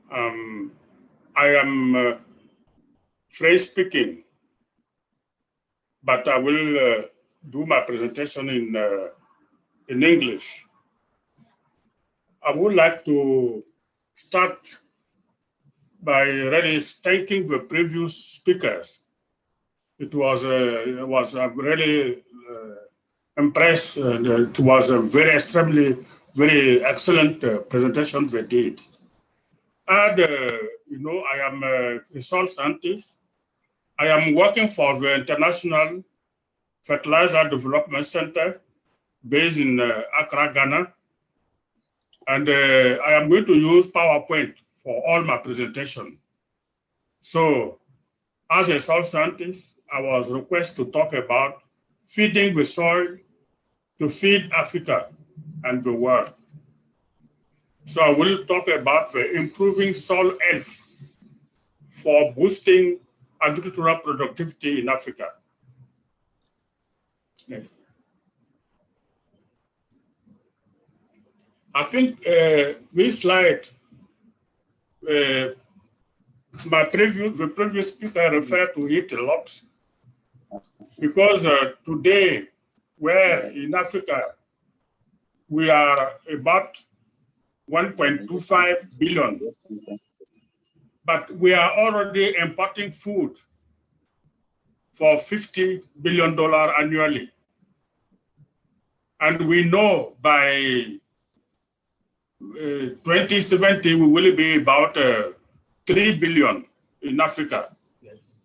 I am French speaking, but I will do my presentation in English. I would like to start by really thanking the previous speakers. It was a really impressed. It was a very excellent presentation they did. And, I am a soil scientist. I am working for the International Fertilizer Development Center based in Accra, Ghana. And I am going to use PowerPoint for all my presentation. So as a soil scientist, I was requested to talk about feeding the soil to feed Africa and the world. So I will talk about the improving soil health for boosting agricultural productivity in Africa. Next. I think this slide, the previous speaker referred to it a lot, because today, where in Africa, we are about 1.25 billion, but we are already importing food for $50 billion annually. And we know by 2070, we will be about 3 billion in Africa. Yes.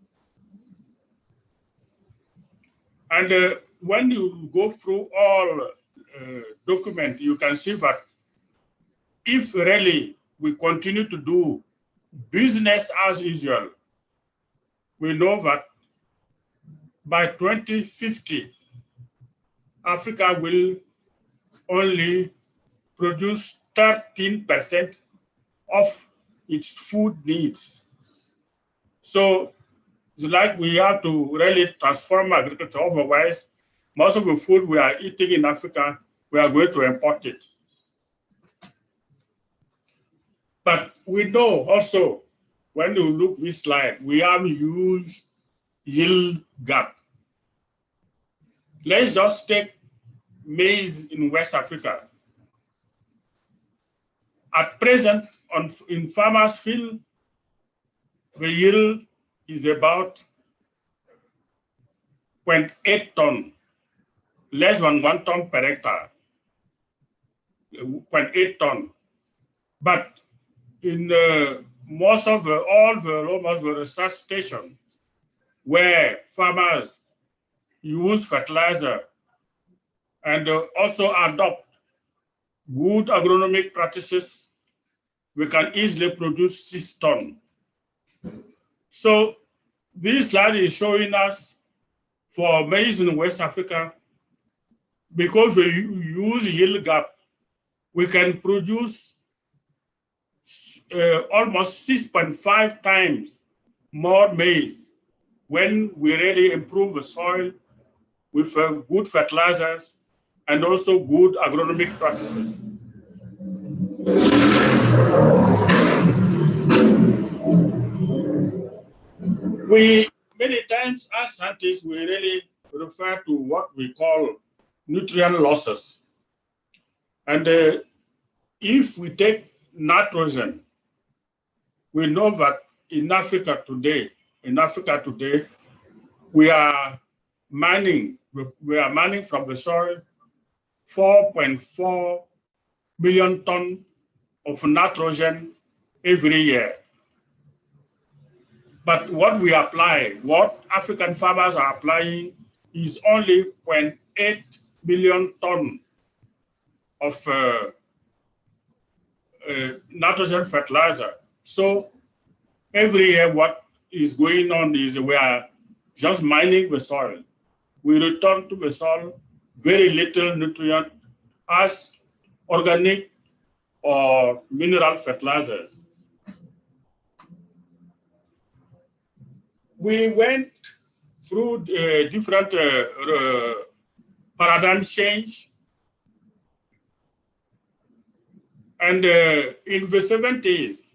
And when you go through all documents, you can see that if really we continue to do business as usual, we know that by 2050, Africa will only produce 13% of its food needs. So it's like we have to really transform agriculture. Otherwise, most of the food we are eating in Africa, we are going to import it. But we know also, when you look at this slide, we have huge yield gap. Let's just take maize in West Africa. At present, in farmers' field, the yield is about 0.8 ton, less than 1 ton per hectare, 0.8 ton. But in most of almost the research station where farmers use fertilizer and also adopt good agronomic practices, we can easily produce 6 tons. So this slide is showing us for maize in West Africa, because we use yield gap, we can produce almost 6.5 times more maize when we really improve the soil with good fertilizers and also good agronomic practices. We, many times as scientists, we really refer to what we call nutrient losses. And if we take nitrogen, we know that in Africa today, we are mining from the soil 4.4 million tons of nitrogen every year. But what we apply, what African farmers are applying, is only 0.8 million tons of nitrogen fertilizer. So every year what is going on is we are just mining the soil. We return to the soil very little nutrient as organic or mineral fertilizers. We went through different paradigm change. And in the 70s,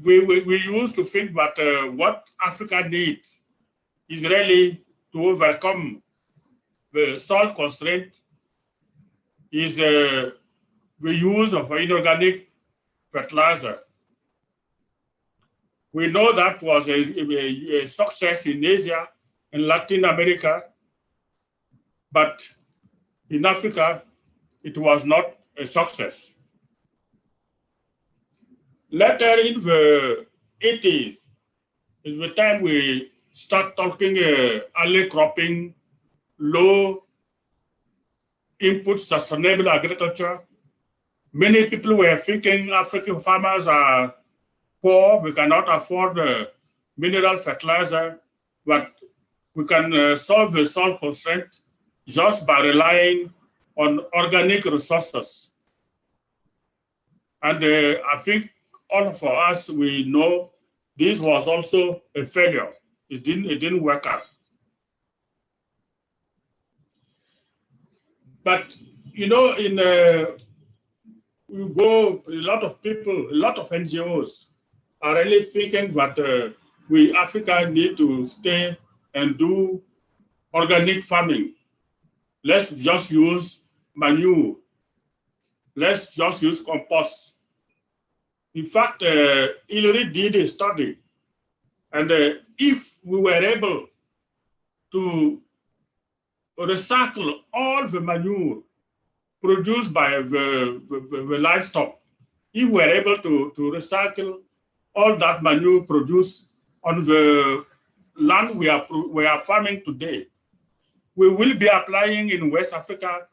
we used to think that what Africa needs is really to overcome the soil constraint is the use of inorganic fertilizer. We know that was a success in Asia and Latin America, but in Africa, it was not a success. Later in the 80s is the time we start talking early cropping, low input sustainable agriculture. Many people were thinking African farmers are poor, we cannot afford mineral fertilizer, but we can solve the soil constraint just by relying on organic resources. And I think all of us, we know this was also a failure. It didn't work out. But, you know, we go, a lot of people, a lot of NGOs are really thinking that we Africa need to stay and do organic farming. Let's just use manure. Let's just use compost. In fact, Hillary did a study, and if we were able to recycle all the manure produced by the livestock, if we were able to recycle all that manure produced on the land we are farming today, we will be applying in West Africa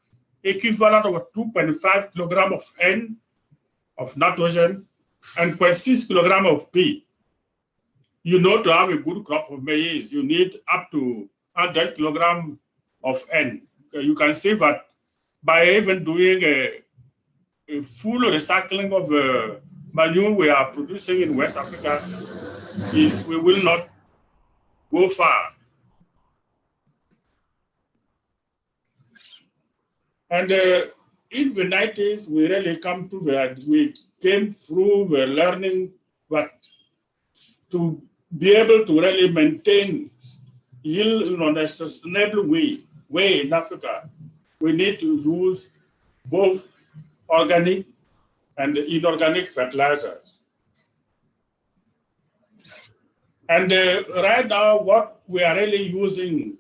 equivalent of 2.5 kilogram of N of nitrogen and 0.6 kilogram of P. You know, to have a good crop of maize, you need up to 100 kilogram of N. You can see that by even doing a full recycling of the manure we are producing in West Africa, we will not go far. And in the 90s, we really we came through the learning that to be able to really maintain yield in a sustainable way in Africa, we need to use both organic and inorganic fertilizers. And right now, what we are really using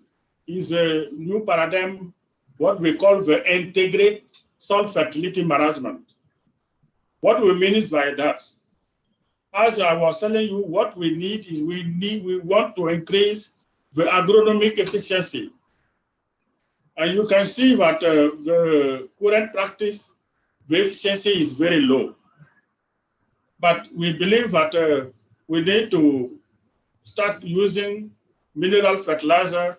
is a new paradigm, what we call the integrated soil fertility management. What we mean is by that, as I was telling you, what we need is we want to increase the agronomic efficiency. And you can see that the current practice, the efficiency is very low. But we believe that we need to start using mineral fertilizer,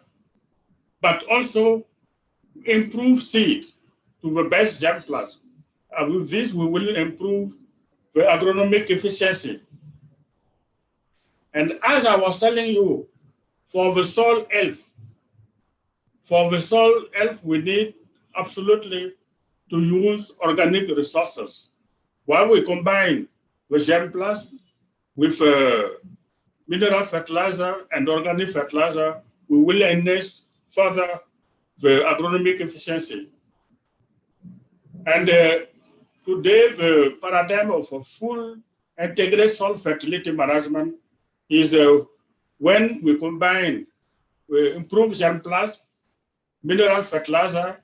but also improve seed to the best germplasm. And with this, we will improve the agronomic efficiency. And as I was telling you, for the soil health, we need absolutely to use organic resources. While we combine the germplasm with mineral fertilizer and organic fertilizer, we will enhance further the agronomic efficiency. And today, the paradigm of a full integrated soil fertility management is when we combine improved germplasm, mineral fertilizer,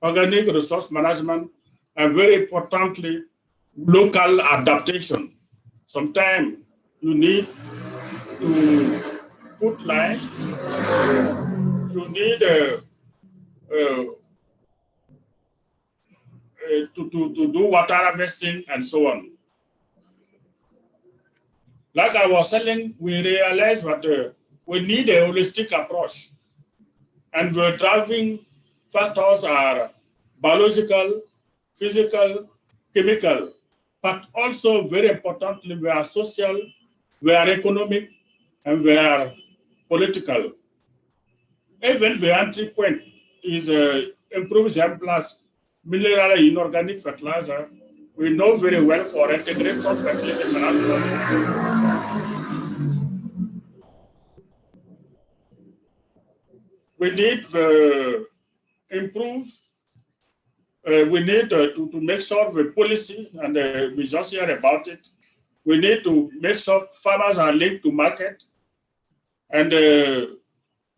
organic resource management, and very importantly, local adaptation. Sometimes you need to put lime, you need to do water harvesting and so on. Like I was saying, we realized that we need a holistic approach. And the driving factors are biological, physical, chemical, but also very importantly, they are social, they are economic, and they are political. Even the entry point is improved germplasm, mineral and inorganic fertilizer. We know very well for integrated soil fertility management. We need to improve, we need to make sure the policy, and we just hear about it, we need to make sure farmers are linked to market, and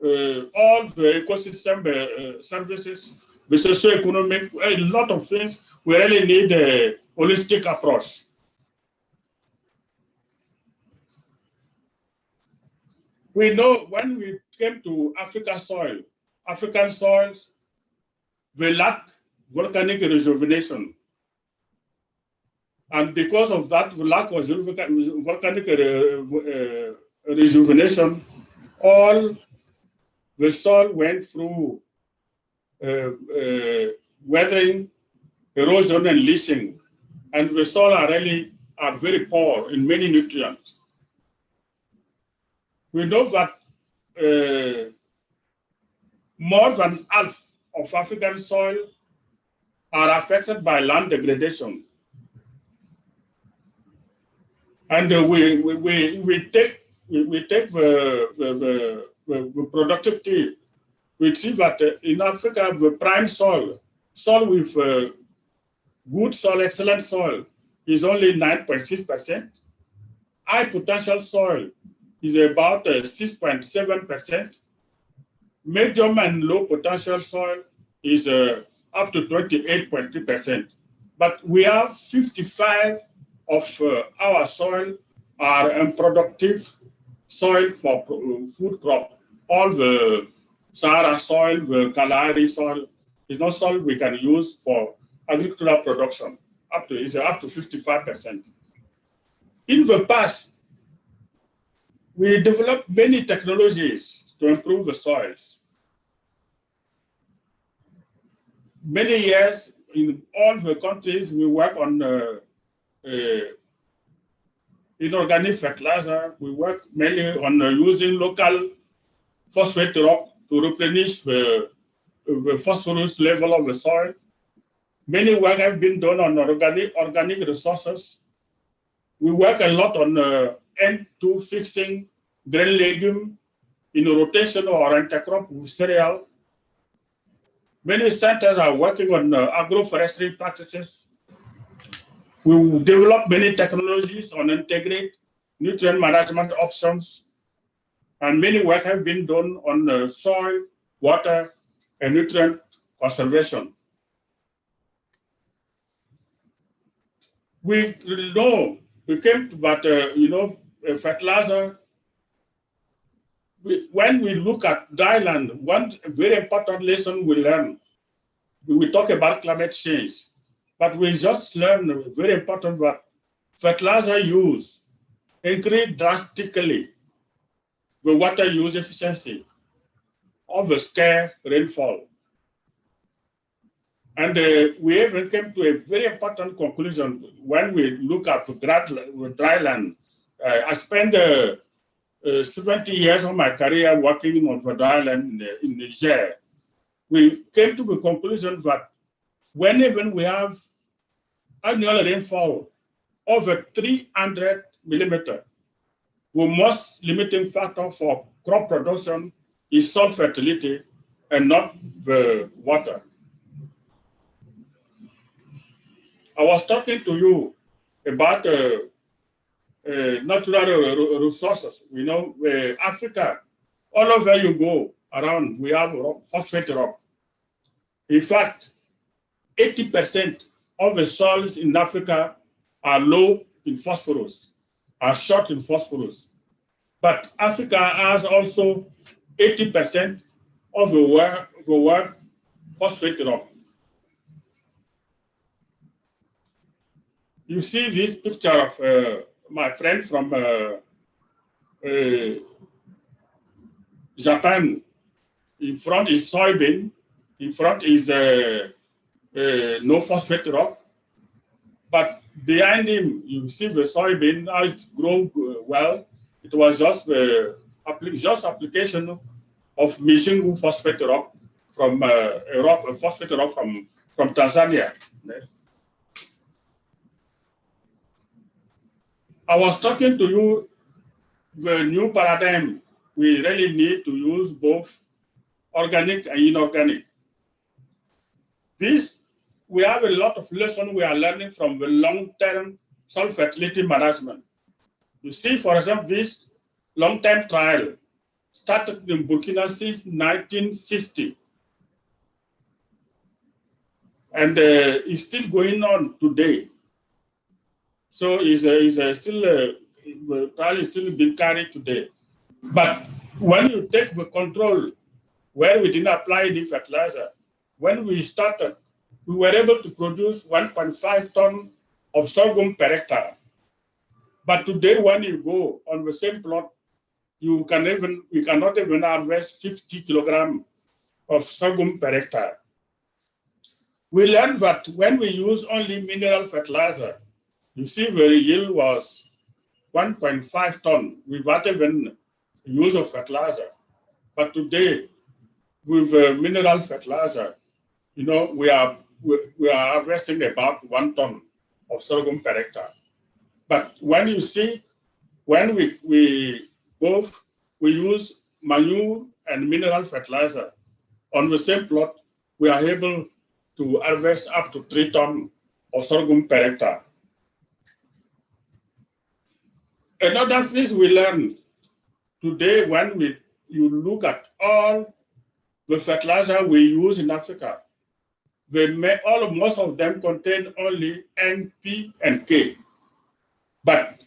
all the ecosystem services, the socio-economic, a lot of things. We really need a holistic approach. We know when we came to African soils, they lack volcanic rejuvenation. And because of that lack of volcanic rejuvenation, all the soil went through weathering, erosion, and leaching. And the soil are very poor in many nutrients. We know that more than half of African soil are affected by land degradation. And we take the productivity. We see that in Africa, the prime soil with good soil, excellent soil, is only 9.6%. High potential soil is about 6.7%. Medium and low potential soil is up to 28.3%. But we have 55 of our soil are unproductive soil for food crop. All the Sahara soil, the Kalahari soil, is not soil we can use for agricultural production. It's up to 55%. In the past, we developed many technologies to improve the soils. Many years in all the countries, we work on inorganic fertilizer. We work mainly on using local phosphate rock to replenish the phosphorus level of the soil. Many work have been done on organic resources. We work a lot on N2 fixing grain legume in a rotation or intercrop with cereal. Many centers are working on agroforestry practices. We will develop many technologies on integrate nutrient management options, and many work have been done on soil, water, and nutrient conservation. We know we came to that, fertilizer. When we look at dry land, one very important lesson we learn, we talk about climate change, but we just learned very important that fertilizer use increased drastically the water use efficiency of the scarce rainfall. And we even came to a very important conclusion when we look at the dry land. I spent 70 years of my career working on the dry land in Niger. We came to the conclusion that whenever we have annual rainfall over 300 millimeters, the most limiting factor for crop production is soil fertility and not the water. I was talking to you about natural resources. You know, Africa, all over you go around, we have phosphate rock. In fact, 80% of the soils in Africa are low in phosphorus, are short in phosphorus. But Africa has also 80% of the world phosphate rock. You see this picture of my friend from Japan. In front is soybean. In front is no phosphate rock. But behind him, you see the soybean. Now it's grown well. It was just application of Mijingu phosphate rock from a phosphate rock from Tanzania. Yes. I was talking to you, the new paradigm, we really need to use both organic and inorganic. This, we have a lot of lessons we are learning from the long-term soil fertility management. You see, for example, this long-term trial, started in Burkina since 1960. And it's still going on today. So it's still probably still being carried today. But when you take the control where we didn't apply any fertilizer, when we started, we were able to produce 1.5 ton of sorghum per hectare. But today, when you go on the same plot, you cannot even harvest 50 kilograms of sorghum per hectare. We learned that when we use only mineral fertilizer, you see the yield was 1.5 ton without even use of fertilizer. But today, with mineral fertilizer, we are harvesting about 1 ton of sorghum per hectare. But when you see, when we use manure and mineral fertilizer on the same plot, we are able to harvest up to 3 tons of sorghum per hectare. Another thing we learned today, when you look at all the fertilizer we use in Africa, most of them contain only N, P, and K. But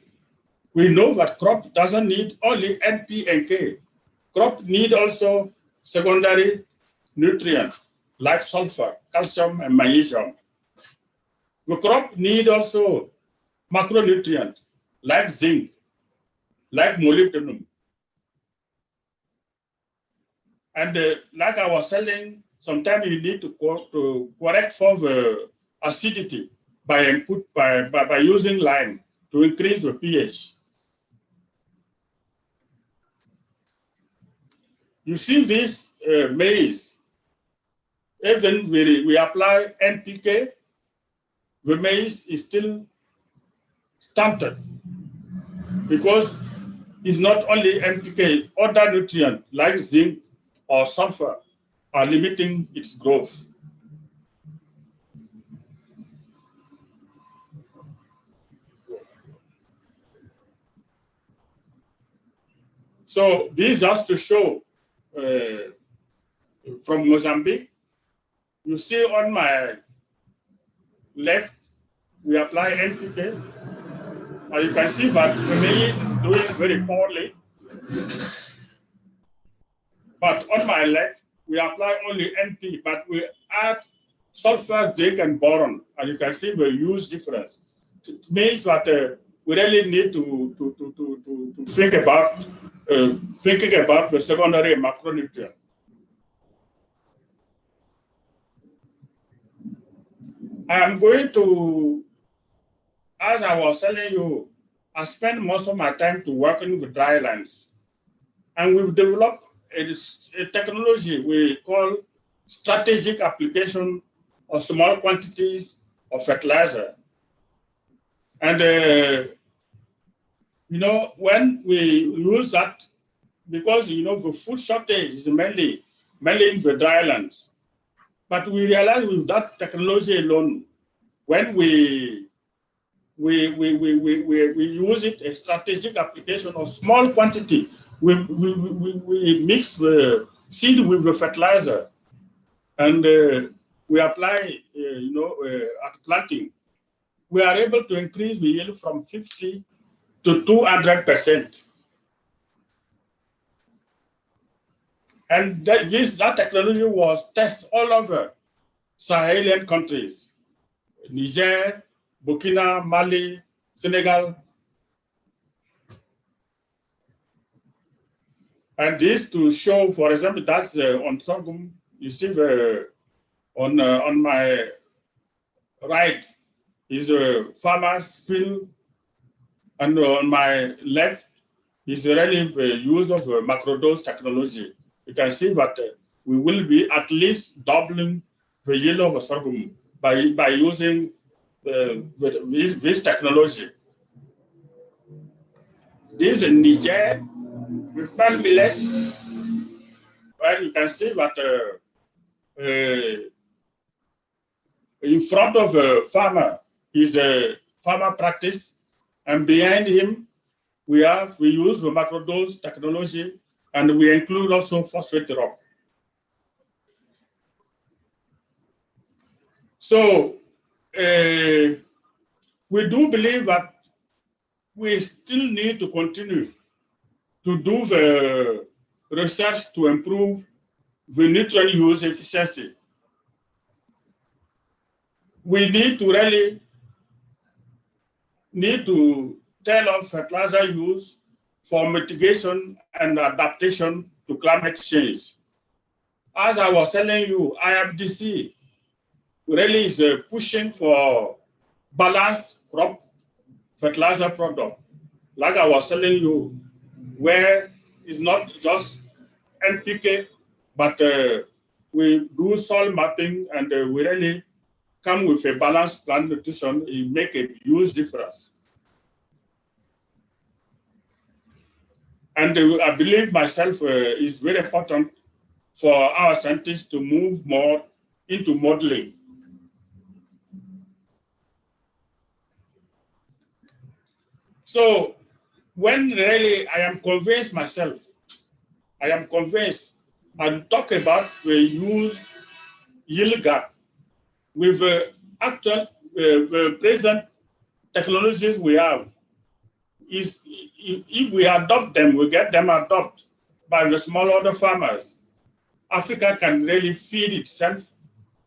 we know that crop doesn't need only N, P, and K. Crop need also secondary nutrients like sulfur, calcium, and magnesium. The crop need also macronutrients like zinc, like molybdenum. And like I was telling, sometimes you need to correct for the acidity by using lime to increase the pH. You see this maize, even we apply NPK, the maize is still stunted because it's not only NPK, other nutrients like zinc or sulfur are limiting its growth. So this just to show from Mozambique, you see on my left, we apply NPK. And you can see that the maize is doing very poorly. But on my left, we apply only NP, but we add sulfur, zinc, and boron. And you can see the huge difference. It means that we really need to think about thinking about the secondary macronutrient. I am going to, as I was telling you, I spend most of my time to working with dry lands. And we've developed a technology we call strategic application of small quantities of fertilizer. And, when we use that, because, the food shortage is mainly in the dry lands. But we realize with that technology alone, when we use it, a strategic application of small quantity, we mix the seed with the fertilizer, and we apply, at planting. We are able to increase the yield from 50 to 200%. And that technology was tested all over Sahelian countries, Niger, Burkina, Mali, Senegal. And this to show, for example, that's on sorghum. You see on my right is a farmer's field, and on my left is the relative use of macrodose technology. You can see that we will be at least doubling the yield of sorghum by using this technology. This is Niger with palm millet, where you can see that in front of a farmer is a farmer practice, and behind him we use the macrodose technology and we include also phosphate rock. So we do believe that we still need to continue to do the research to improve the nutrient use efficiency. We need to really tell of fertilizer use for mitigation and adaptation to climate change. As I was telling you, IFDC really is pushing for balanced crop fertilizer product. Like I was telling you, where it's not just NPK, but we do soil mapping and we really come with a balanced plant nutrition. It make a huge difference. And I believe myself is very important for our scientists to move more into modeling. So when really I am convinced myself, I talk about the use yield gap with the present technologies we have. If we adopt them, we get them adopted by the smallholder farmers, Africa can really feed itself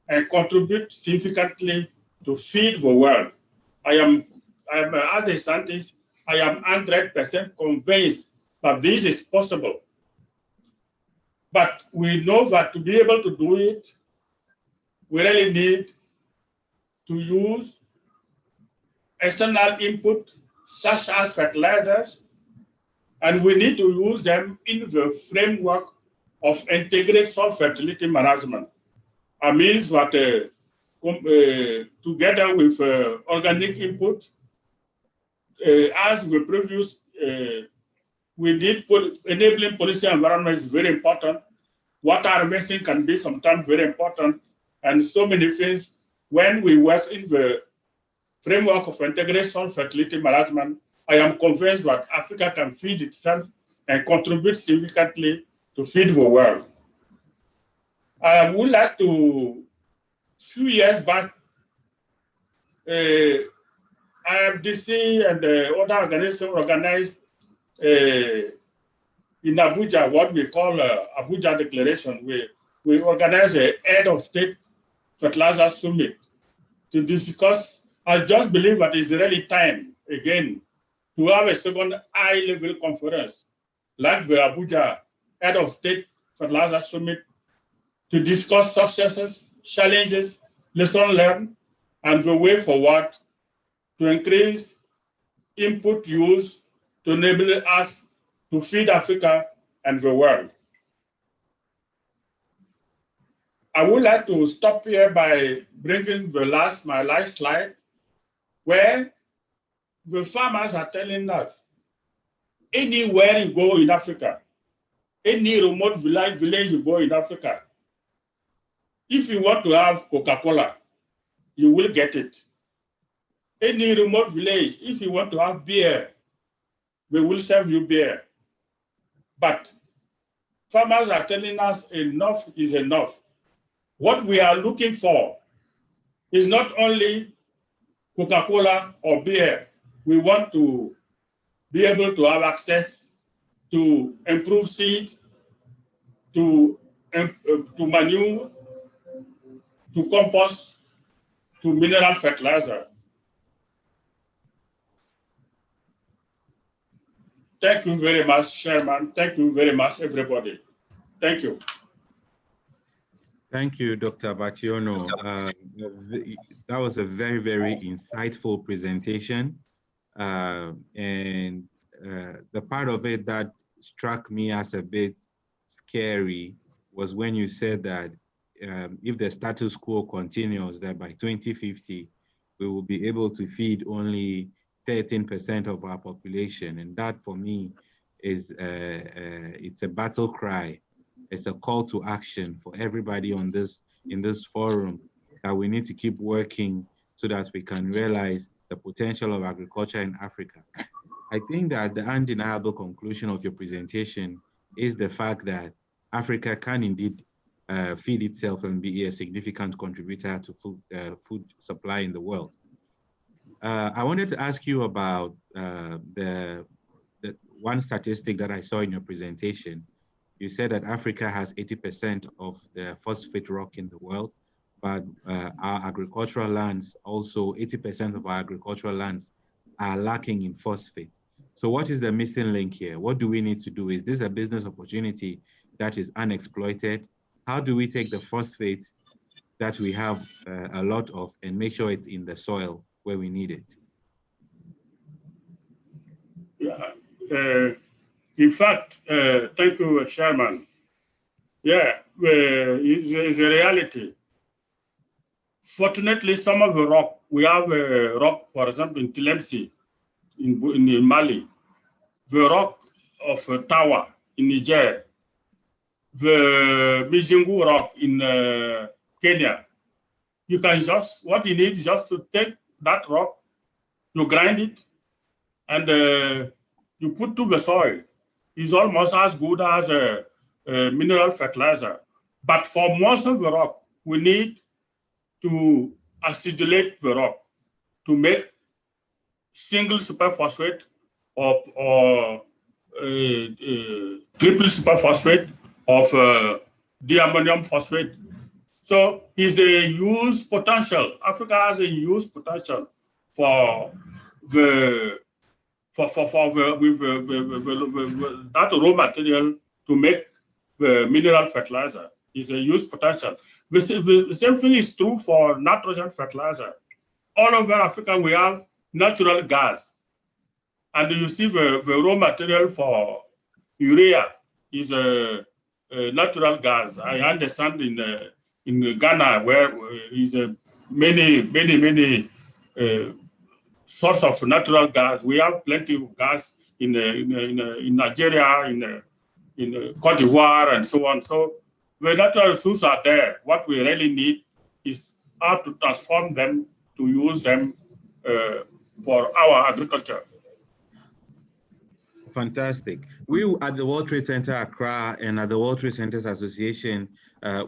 and contribute significantly to feed the world. As a scientist, I am 100% convinced that this is possible. But we know that to be able to do it, we really need to use external input such as fertilizers, and we need to use them in the framework of integrated soil fertility management. I mean that together with organic input, as the previous, we need enabling policy environment is very important. Water harvesting can be sometimes very important, and so many things. When we work in the framework of integrated soil fertility management, I am convinced that Africa can feed itself and contribute significantly to feed the world. I would like to, few years back, IFDC and other organizations organized in Abuja what we call Abuja Declaration. We organized a head of state fertilizer summit to discuss. I just believe that it's really time again to have a second high-level conference like the Abuja head of state fertilizer summit to discuss successes, challenges, lessons learned, and the way forward to increase input use to enable us to feed Africa and the world. I would like to stop here by bringing my last slide, where the farmers are telling us, anywhere you go in Africa, any remote village you go in Africa, if you want to have Coca-Cola, you will get it. Any remote village, if you want to have beer, they will serve you beer. But farmers are telling us enough is enough. What we are looking for is not only Coca-Cola or beer. We want to be able to have access to improved seed, to manure, to compost, to mineral fertilizer. Thank you very much, Chairman. Thank you very much, everybody. Thank you.
Thank you, Dr. Bationo. That was a very, very insightful presentation. And the part of it that struck me as a bit scary was when you said that if the status quo continues, that by 2050, we will be able to feed only 13% of our population. And that for me is, it's a battle cry. It's a call to action for everybody in this forum, that we need to keep working so that we can realize the potential of agriculture in Africa. I think that the undeniable conclusion of your presentation is the fact that Africa can indeed feed itself and be a significant contributor to food supply in the world. I wanted to ask you about the one statistic that I saw in your presentation. You said that Africa has 80% of the phosphate rock in the world, but our agricultural lands, also 80% of our agricultural lands are lacking in phosphate. So what is the missing link here? What do we need to do? Is this a business opportunity that is unexploited? How do we take the phosphate that we have a lot of and make sure it's in the soil where we need it?
Yeah. In fact, thank you, Chairman. Yeah, it's a reality. Fortunately, some of the rock, we have a rock, for example, in Tilemsi, in Mali, the rock of Tawa in Niger, the Mijingu rock in Kenya. You can just, what you need is just to take that rock, you grind it, and you put to the soil. It's almost as good as a mineral fertilizer. But for most of the rock, we need to acidulate the rock to make single superphosphate or triple superphosphate of diammonium phosphate. So it's a huge potential. Africa has a huge potential for that raw material to make the mineral fertilizer. Is a huge potential. The same thing is true for nitrogen fertilizer. All over Africa, we have natural gas. And you see the raw material for urea is a natural gas. I understand in Ghana, where is many source of natural gas. We have plenty of gas in Nigeria, in Cote d'Ivoire, and so on. So the natural resources are there. What we really need is how to transform them to use them for our agriculture.
Fantastic. We at the World Trade Center Accra and at the World Trade Centers Association,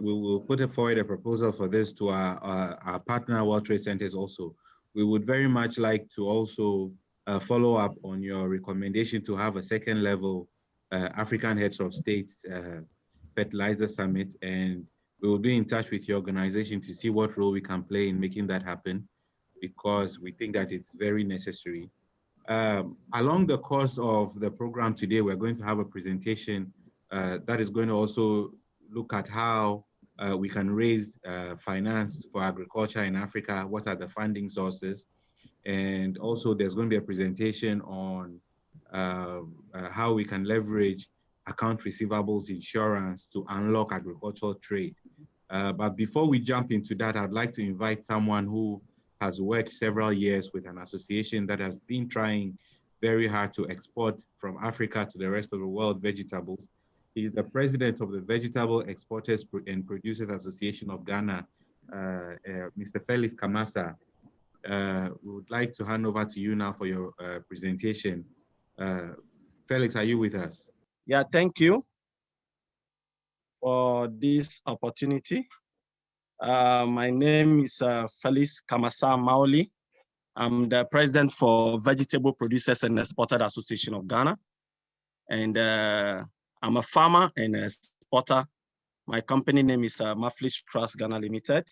we will put forward a proposal for this to our partner World Trade Centers also. We would very much like to also follow up on your recommendation to have a second level African Heads of States Fertilizer Summit, and we will be in touch with your organization to see what role we can play in making that happen, because we think that it's very necessary. Along the course of the program today, we're going to have a presentation that is going to also look at how we can raise finance for agriculture in Africa, what are the funding sources, and also there's going to be a presentation on how we can leverage account receivables insurance to unlock agricultural trade. But before we jump into that, I'd like to invite someone who has worked several years with an association that has been trying very hard to export from Africa to the rest of the world vegetables. He is the president of the Vegetable Exporters and Producers Association of Ghana, Mr. Felix Kamasa. We would like to hand over to you now for your presentation. Felix, are you with us?
Yeah, thank you for this opportunity. My name is Felix Kamasa Maoli. I'm the president for Vegetable Producers and Exporters Association of Ghana. And I'm a farmer and an exporter. My company name is Maflish Trust Ghana Limited.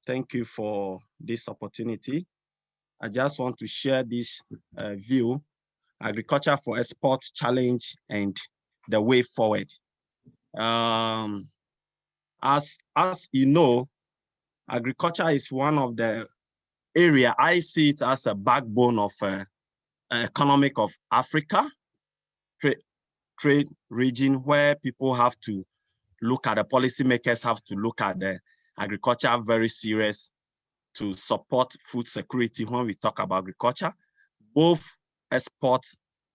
Thank you for this opportunity. I just want to share this view, agriculture for export challenge and the way forward. As you know, agriculture is one of the area, I see it as a backbone of economic of Africa, trade region where people have to look at, the policymakers have to look at the agriculture very serious to support food security when we talk about agriculture, both export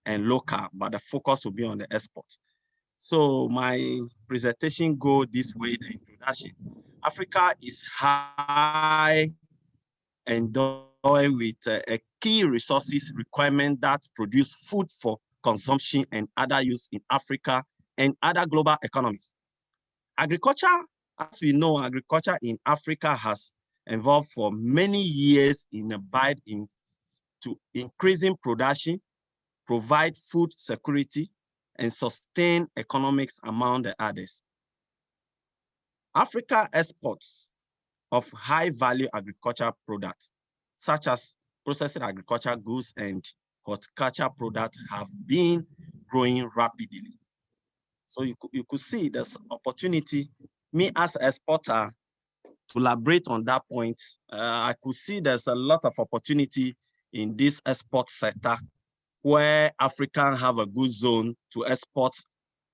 and local, but the focus will be on the export. So my presentation go this way, the introduction. Africa is high endowed with a key resources requirement that produce food for consumption and other use in Africa and other global economies. Agriculture, as we know, agriculture in Africa has evolved for many years in a bid to increasing production, provide food security, and sustain economics among the others. Africa exports of high-value agricultural products, such as processed agricultural goods and horticulture products, have been growing rapidly. So you could see there's opportunity. Me as an exporter, to elaborate on that point, I could see there's a lot of opportunity in this export sector where Africans have a good zone to export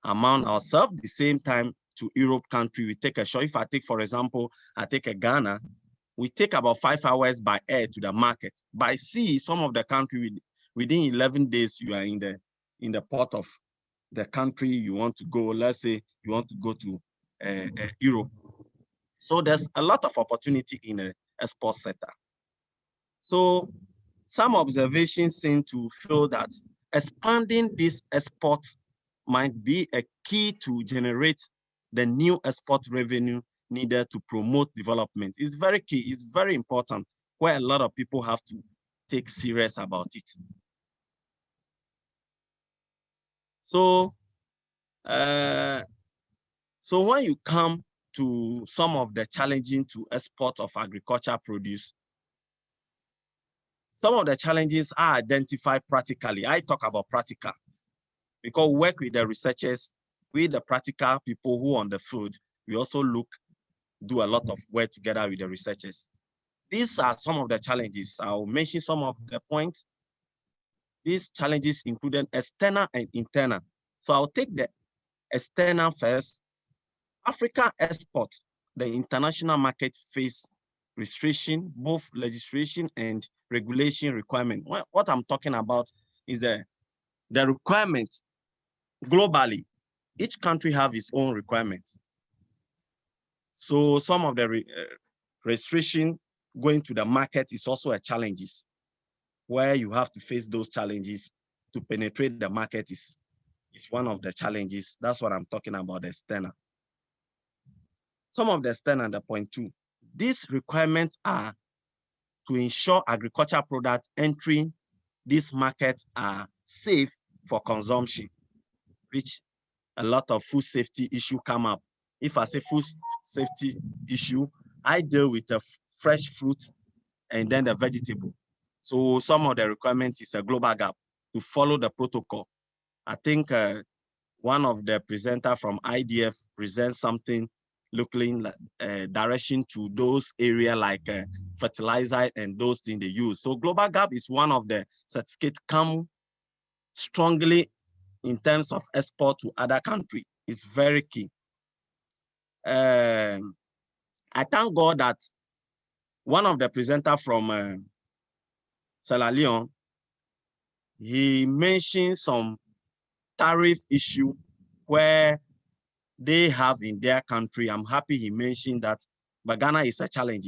among ourselves. At the same time, to Europe country, we take a short. If I take, for example, I take a Ghana, we take about 5 hours by air to the market. By sea, some of the country, within 11 days, you are in the port of the country you want to go. Let's say you want to go to Europe. So there's a lot of opportunity in the export sector. So some observations seem to show that expanding this export might be a key to generate the new export revenue needed to promote development. It's very key, it's very important, where a lot of people have to take serious about it. So, so when you come to some of the challenging to export of agricultural produce, some of the challenges are identified practically. I talk about practical because we work with the researchers, with the practical people who are on the field. We also do a lot of work together with the researchers. These are some of the challenges. I'll mention some of the points. These challenges included external and internal. So I'll take the external first. Africa export, the international market face restriction, both legislation and regulation requirement. What I'm talking about is the requirements globally. Each country have its own requirements. So some of the restriction going to the market is also a challenge, where you have to face those challenges to penetrate the market is one of the challenges. That's what I'm talking about, the external. Some of the external, the point two. These requirements are to ensure agricultural products entering these markets are safe for consumption, which a lot of food safety issue come up. If I say food safety issue, I deal with the fresh fruit and then the vegetable. So some of the requirements is a global gap to follow the protocol. I think one of the presenters from IDF presents something looking like direction to those areas like fertilizer and those things they use. So global gap is one of the certificates come strongly in terms of export to other countries. It's very key. I thank God that one of the presenters from Sierra Leone, he mentioned some tariff issue where they have in their country. I'm happy he mentioned that, but Ghana is a challenge.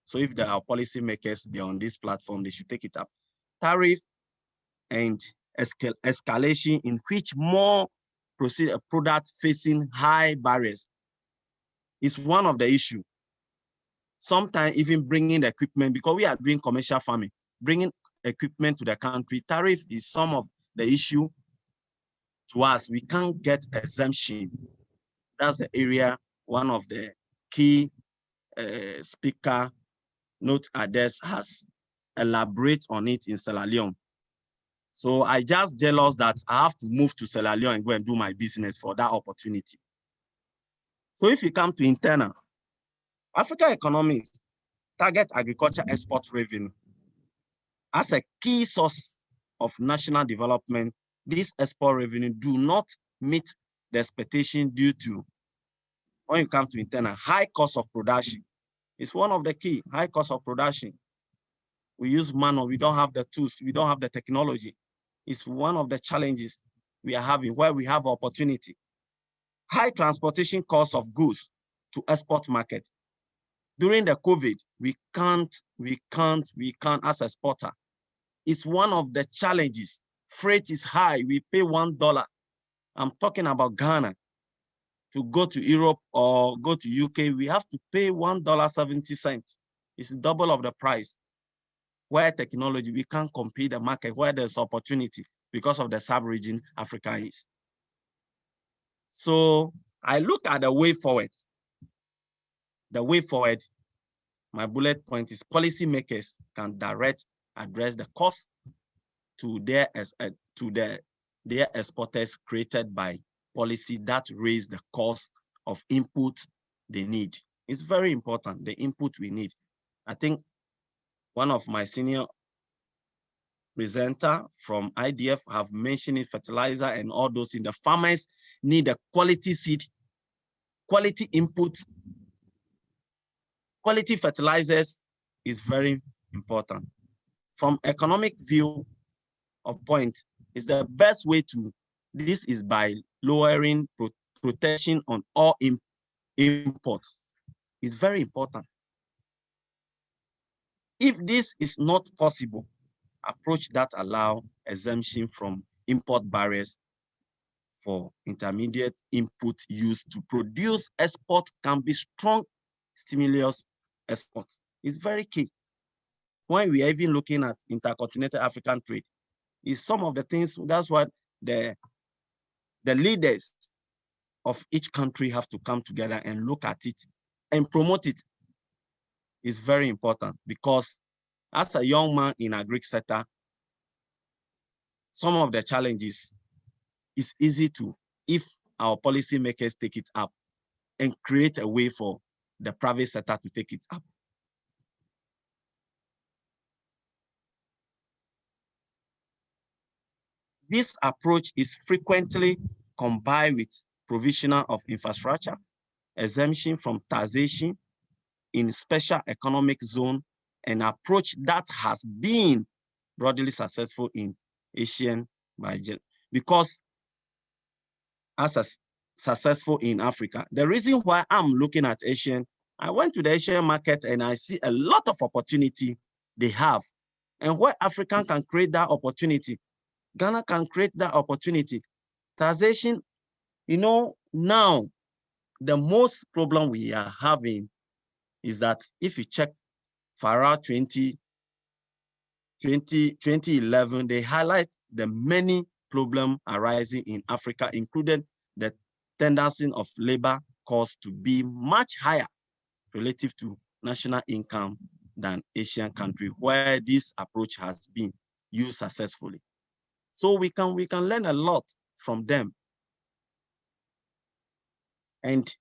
So if there are policymakers, they're on this platform, they should take it up. Tariff and escalation in which more product facing high barriers is one of the issues. Sometimes even bringing the equipment, because we are doing commercial farming, bringing equipment to the country, tariff is some of the issue to us. We can't get exemption. That's the area, one of the key speaker, note others, has elaborated on it in Sierra Leone. So I just jealous that I have to move to Sierra Leone and go and do my business for that opportunity. So if you come to internal, Africa economy target agriculture export revenue as a key source of national development. This export revenue do not meet the expectation due to, when you come to internal, high cost of production. It's one of the key, high cost of production. We use manual, we don't have the tools, we don't have the technology. It's one of the challenges we are having where we have opportunity. High transportation costs of goods to export market. During the COVID, we can't as exporter. It's one of the challenges Freight is high. We pay $1. I'm talking about Ghana. To go to Europe or go to UK, we have to pay $1.70. It's double of the price. Where technology, we can't compete the market where there's opportunity because of the sub-region Africa is. So I look at the way forward. The way forward, my bullet point is policymakers can direct address the cost to their exporters created by policy that raise the cost of input they need. It's very important, the input we need. I think one of my senior presenter from IDF have mentioned it, fertilizer and all those in the farmers need a quality seed, quality input, quality fertilizers is very important. From economic view of point, is the best way to, this is by lowering protection on all imports. It's very important. If this is not possible, approach that allow exemption from import barriers for intermediate input used to produce export can be strong stimulus exports. It's very key. When we are even looking at intercontinental African trade, is some of the things, that's what the leaders of each country have to come together and look at it and promote it. Is very important because as a young man in a Greek sector, some of the challenges is easy to, if our policymakers take it up and create a way for the private sector to take it up. This approach is frequently combined with provisional of infrastructure, exemption from taxation in special economic zone, an approach that has been broadly successful in Asian region. Because as successful in Africa, the reason why I'm looking at Asian, I went to the Asian market and I see a lot of opportunity they have. And where African can create that opportunity, Ghana can create that opportunity. Taxation, you know, now the most problem we are having is that if you check FARA 2011, they highlight the many problems arising in Africa, including the tendency of labor costs to be much higher relative to national income than Asian countries, where this approach has been used successfully. So we can learn a lot from them. And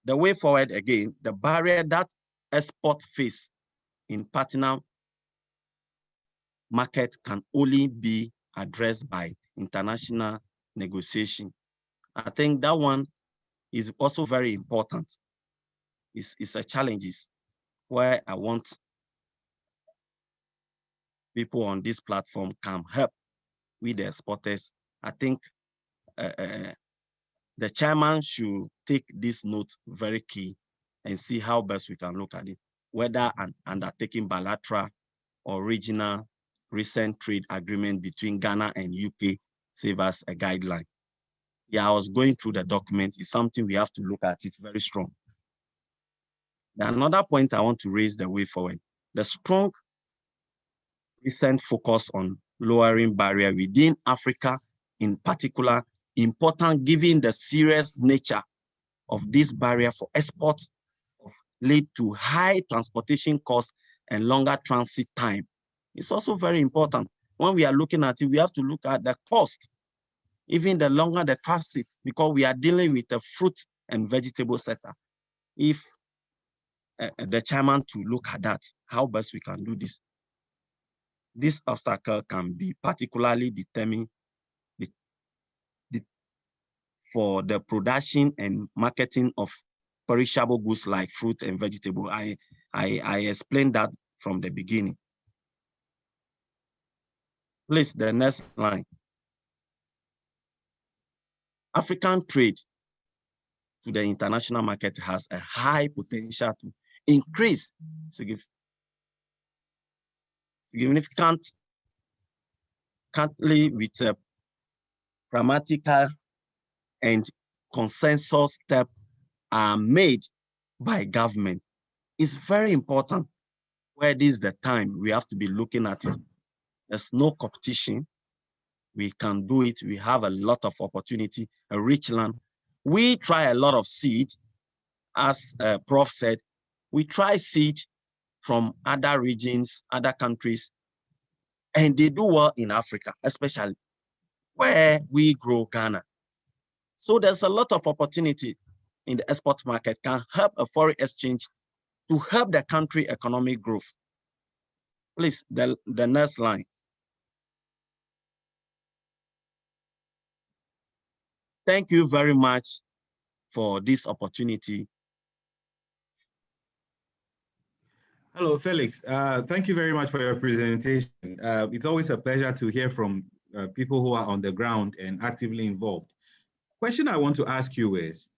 the way forward, again, the barrier that export face in partner market can only be addressed by international negotiation. I think that one is also very important. It's a challenge where I want people on this platform can help with the exporters. I think the chairman should take this note very key and see how best we can look at it, whether undertaking bilateral or regional recent trade agreement between Ghana and UK serve as a guideline. Yeah, I was going through the document. It's something we have to look at it very strong. Another point I want to raise the way forward, the strong recent focus on lowering barrier within Africa, in particular, important given the serious nature of this barrier for exports lead to high transportation costs and longer transit time. It's also very important. When we are looking at it, we have to look at the cost, even the longer the transit, because we are dealing with the fruit and vegetable sector. If the chairman to look at that, how best we can do this. This obstacle can be particularly determined for the production and marketing of perishable goods like fruit and vegetable. I explained that from the beginning. Please, the next line. African trade to the international market has a high potential to increase significant currently with a pragmatical and consensus steps are made by government. It's very important where this is the time we have to be looking at it. There's no competition. We can do it. We have a lot of opportunity, a rich land. We try a lot of seed, as Prof said. We try seed from other regions, other countries, and they do well in Africa, especially where we grow Ghana. So there's a lot of opportunity in the export market, can help a foreign exchange to help the country economic growth. Please, the next line. Thank you very much for this opportunity.
Hello, Felix. Thank you very much for your presentation. It's always a pleasure to hear from people who are on the ground and actively involved. Question I want to ask you is,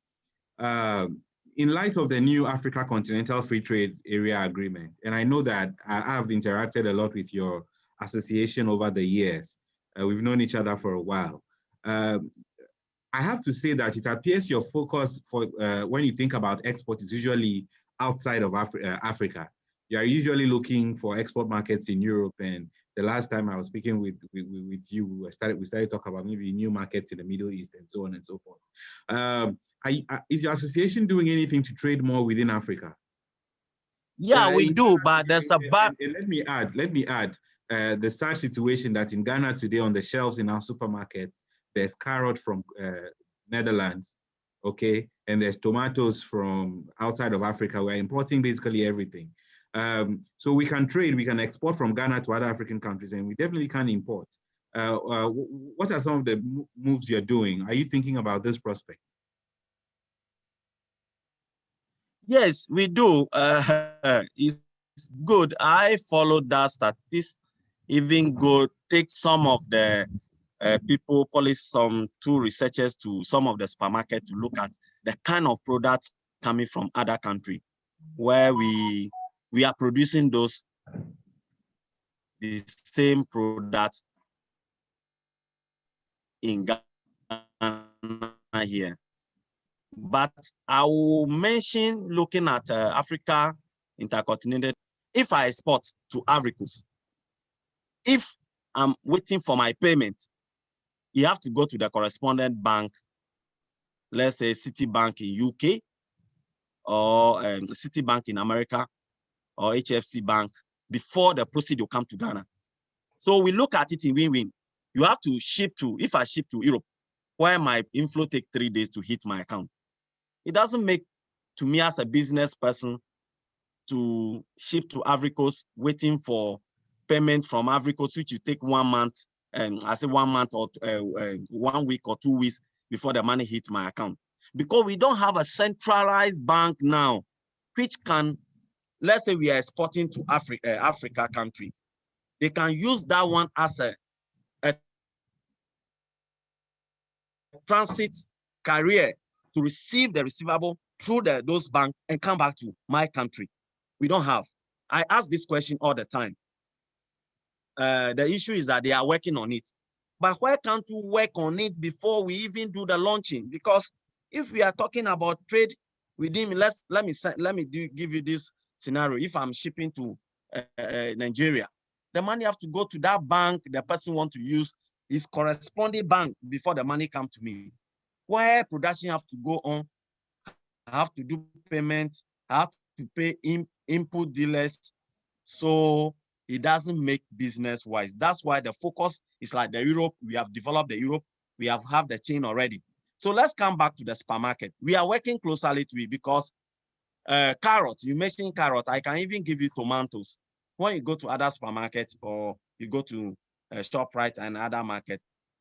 in light of the new Africa Continental Free Trade Area Agreement, and I know that I have interacted a lot with your association over the years. We've known each other for a while. I have to say that it appears your focus for when you think about export is usually outside of Africa. You are usually looking for export markets in Europe, and the last time I was speaking with you, we started talking about maybe new markets in the Middle East and so on and so forth. Is your association doing anything to trade more within Africa?
Yeah, we do, but there's a bad.
Let me add the sad situation that in Ghana today on the shelves in our supermarkets, there's carrot from Netherlands, okay, and there's tomatoes from outside of Africa. We're importing basically everything. So we can trade, we can export from Ghana to other African countries, and we definitely can import. What are some of the moves you're doing? Are you thinking about this prospect?
Yes, we do. It's good. I follow that statistics, even go take some of the people, police some two researchers to some of the supermarket to look at the kind of products coming from other countries where we are producing the same products in Ghana here. But I will mention looking at Africa intercontinental. If I export to Ivory Coast, if I'm waiting for my payment, you have to go to the correspondent bank, let's say Citibank in UK, or Citibank in America, or HFC Bank, before the proceed will come to Ghana. So we look at it in win-win. You have to ship to, if I ship to Europe, where my inflow take 3 days to hit my account. It doesn't make, to me as a business person, to ship to Ivory Coast, waiting for payment from Ivory Coast, which you take 1 month, and I say 1 month or 1 week or 2 weeks before the money hits my account. Because we don't have a centralized bank now, which can, let's say we are exporting to Africa country. They can use that one as a transit carrier to receive the receivable through those banks and come back to my country. We don't have. I ask this question all the time. The issue is that they are working on it. But why can't we work on it before we even do the launching? Because if we are talking about trade within, let me give you this scenario. If I'm shipping to Nigeria, the money have to go to that bank the person want to use his corresponding bank before the money come to me. Where production have to go on, I have to do payment, I have to pay input dealers, so it doesn't make business wise. That's why the focus is like the Europe. We have developed the Europe. We have the chain already. So let's come back to the supermarket. We are working closely to it because carrots, you mentioned carrot. I can even give you tomatoes. When you go to other supermarkets or you go to ShopRite and other market,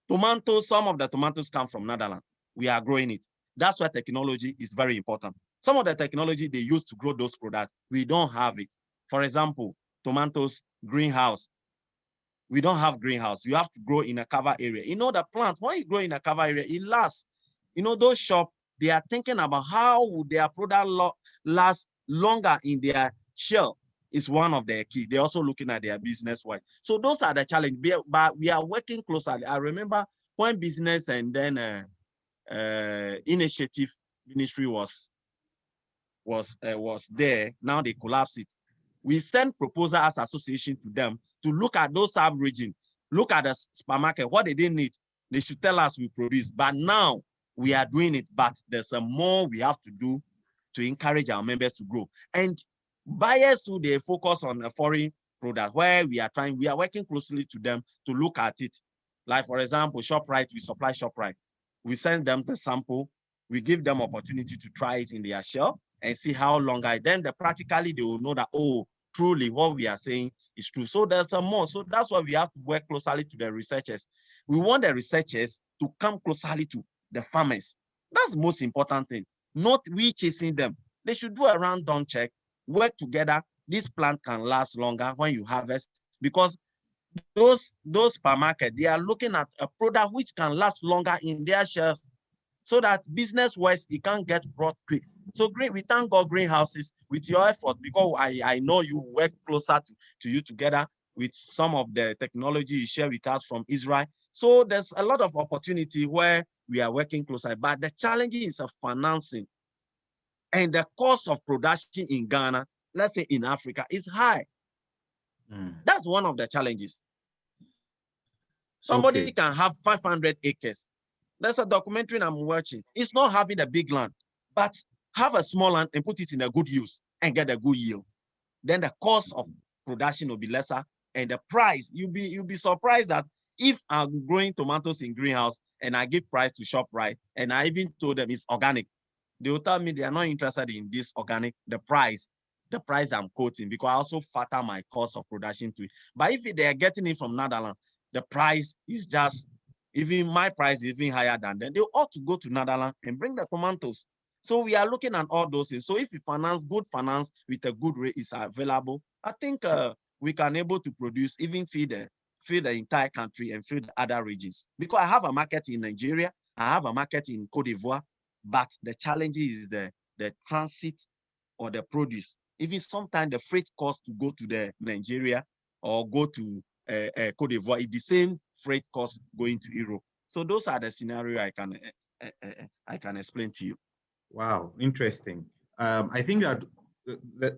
tomatoes, some of the tomatoes come from Netherlands. We are growing it. That's why technology is very important. Some of the technology they use to grow those products, we don't have it. For example, tomatoes, greenhouse. We don't have greenhouse. You have to grow in a cover area. You know, the plant, when you grow in a cover area, it lasts. You know, those shops, they are thinking about how would their product last longer in their shell. is one of their key. They're also looking at their business wise. So those are the challenges, but we are working closely. I remember when business and then initiative ministry was there, now they collapsed it. We send proposal as association to them to look at those sub-region, look at the supermarket, what they didn't need. They should tell us we produce. But now we are doing it, but there's a more we have to do to encourage our members to grow. And buyers too, they focus on a foreign product where we are working closely to them to look at it. Like for example, ShopRite, we supply ShopRite. We send them the sample, we give them opportunity to try it in their shelf and see how long then practically they will know that, oh, truly what we are saying is true. So there's a more. So that's why we have to work closely to the researchers. We want the researchers to come closely to the farmers. That's the most important thing. Not we chasing them. They should do a random check, work together. This plant can last longer when you harvest, because those supermarkets, they are looking at a product which can last longer in their shelf, so that business-wise, it can get brought quick. So we thank God greenhouses with your effort, because I know you work closer to you together with some of the technology you share with us from Israel. So there's a lot of opportunity where we are working closer, but the challenge is of financing. And the cost of production in Ghana, let's say in Africa, is high. That's one of the challenges. Somebody can have 500 acres. There's a documentary I'm watching. It's not having a big land, but have a small land and put it in a good use and get a good yield. Then the cost of production will be lesser, and the price, you'll be surprised that if I'm growing tomatoes in greenhouse and I give price to ShopRite, and I even told them it's organic, they will tell me they are not interested in this organic, the price I'm quoting, because I also factor my cost of production to it. But if they are getting it from Netherlands, the price is just, even my price is even higher than them, they ought to go to Netherlands and bring the tomatoes. So we are looking at all those things. So if you finance, good finance with a good rate is available, I think we can able to produce, even feed the entire country and feed other regions. Because I have a market in Nigeria, I have a market in Cote d'Ivoire, but the challenge is the transit or the produce. Even sometimes the freight cost to go to the Nigeria or go to Cote d'Ivoire is the same freight cost going to Europe. So those are the scenario I can explain to you.
Wow, interesting. I think that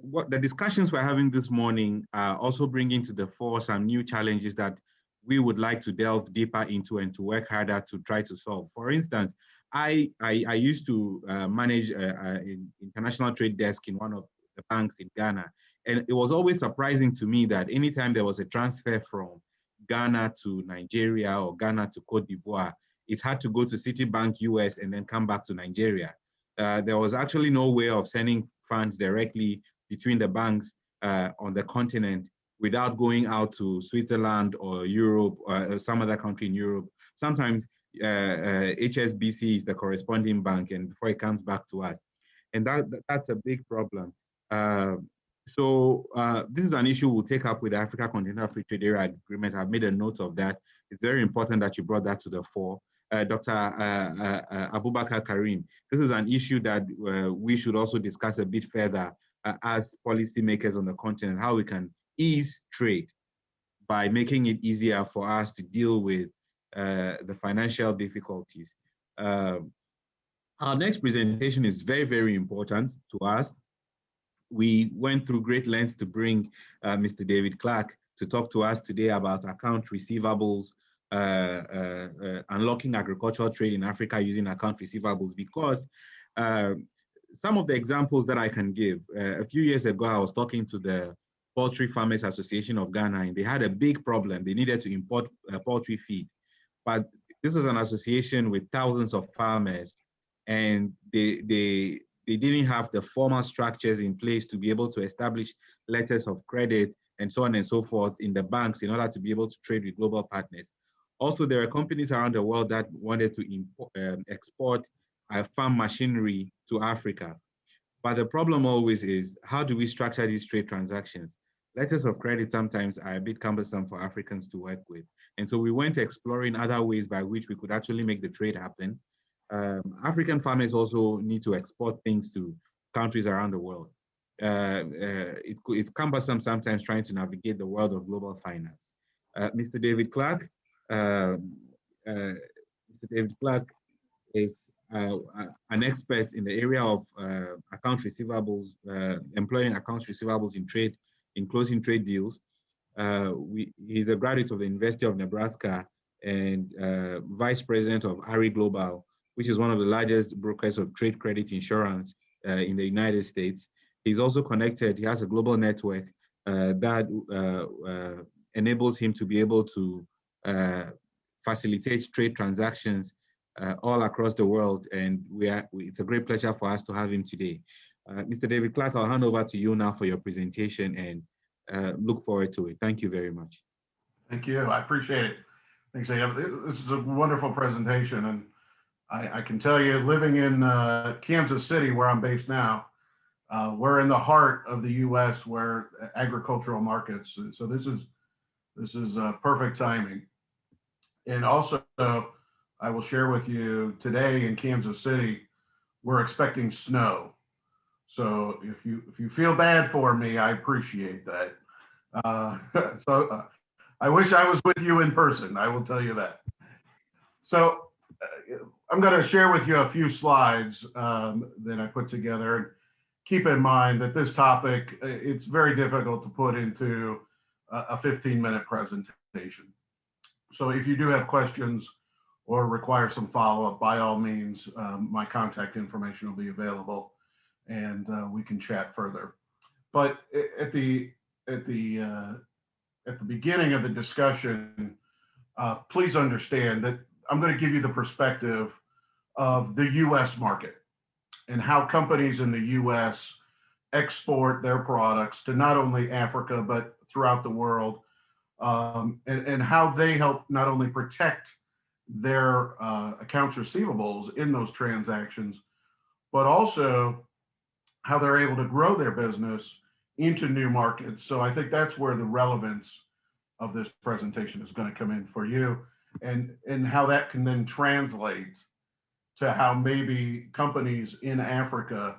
what the discussions we're having this morning are also bringing to the fore some new challenges that we would like to delve deeper into and to work harder to try to solve. For instance, I used to manage an international trade desk in one of the banks in Ghana, and it was always surprising to me that anytime there was a transfer from Ghana to Nigeria or Ghana to Cote d'Ivoire, it had to go to Citibank US and then come back to Nigeria. There was actually no way of sending funds directly between the banks on the continent without going out to Switzerland or Europe or some other country in Europe. Sometimes HSBC is the corresponding bank, and before it comes back to us. And that's a big problem. So this is an issue we'll take up with the Africa Continental Free Trade Area Agreement. I've made a note of that. It's very important that you brought that to the fore. Dr. Abubakar Karim, this is an issue that we should also discuss a bit further as policymakers on the continent, how we can ease trade by making it easier for us to deal with the financial difficulties. Our next presentation is very, very important to us. We went through great lengths to bring Mr. David Clark to talk to us today about account receivables, unlocking agricultural trade in Africa using account receivables, because some of the examples that I can give, a few years ago, I was talking to the Poultry Farmers Association of Ghana, and they had a big problem. They needed to import poultry feed, but this was an association with thousands of farmers, and they didn't have the formal structures in place to be able to establish letters of credit and so on and so forth in the banks in order to be able to trade with global partners. Also, there are companies around the world that wanted to export farm machinery to Africa. But the problem always is, how do we structure these trade transactions? Letters of credit sometimes are a bit cumbersome for Africans to work with. And so we went exploring other ways by which we could actually make the trade happen. African farmers also need to export things to countries around the world. it's cumbersome sometimes trying to navigate the world of global finance. Mr. David Clark, Mr. David Clark is an expert in the area of accounts receivables, employing accounts receivables in closing trade deals. He's a graduate of the University of Nebraska and vice president of ARI Global, which is one of the largest brokers of trade credit insurance in the United States. He's also connected. He has a global network that enables him to be able to facilitate trade transactions all across the world. And it's a great pleasure for us to have him today. Mr. David Clark, I'll hand over to you now for your presentation and look forward to it. Thank you very much.
Thank you. I appreciate it. Thanks, Adam. This is a wonderful presentation. And I can tell you, living in Kansas City, where I'm based now, we're in the heart of the U.S. where agricultural markets. So this is perfect timing. And also, I will share with you today in Kansas City, we're expecting snow. So if you feel bad for me, I appreciate that. I wish I was with you in person. I will tell you that. So I'm going to share with you a few slides that I put together. Keep in mind that this topic, it's very difficult to put into a 15-minute presentation. So if you do have questions or require some follow-up, by all means, my contact information will be available and we can chat further. But at the beginning of the discussion, please understand that I'm going to give you the perspective of the U.S. market and how companies in the U.S. export their products to not only Africa, but throughout the world, and how they help not only protect their accounts receivables in those transactions, but also how they're able to grow their business into new markets. So I think that's where the relevance of this presentation is going to come in for you, and how that can then translate to how maybe companies in Africa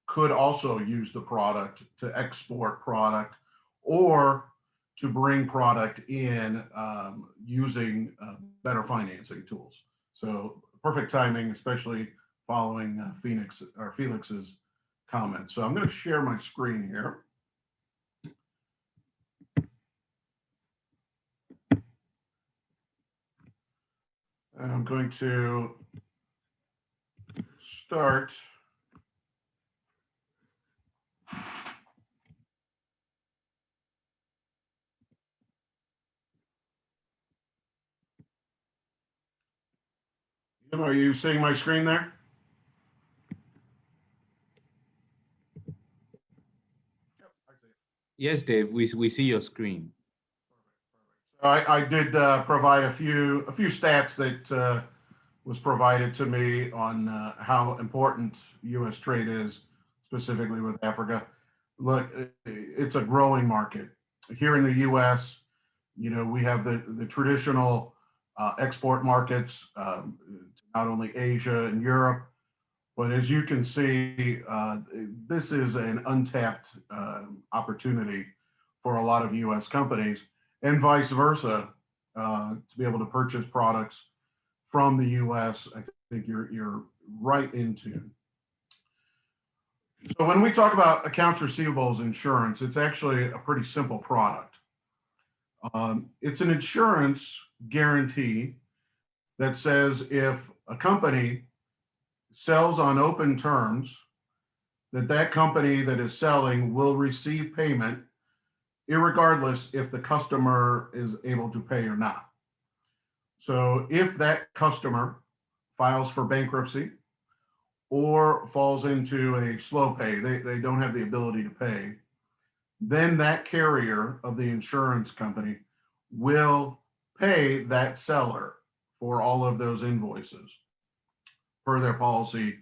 could also use the product to export product or to bring product in using better financing tools. So perfect timing, especially following Felix's comments. So I'm going to share my screen here. And I'm going to start. Are you seeing my screen there?
Yes, Dave, we see your screen.
I did provide a few stats that was provided to me on how important U.S. trade is, specifically with Africa. Look, it's a growing market. Here in the U.S., you know, we have the traditional export markets, not only Asia and Europe, but as you can see, this is an untapped opportunity for a lot of U.S. companies, and vice versa, to be able to purchase products from the U.S. I think you're right in tune. So when we talk about accounts receivables insurance, it's actually a pretty simple product. It's an insurance guarantee that says if a company sells on open terms, that company that is selling will receive payment irregardless if the customer is able to pay or not. So if that customer files for bankruptcy or falls into a slow pay, they don't have the ability to pay, then that carrier of the insurance company will pay that seller for all of those invoices per their policy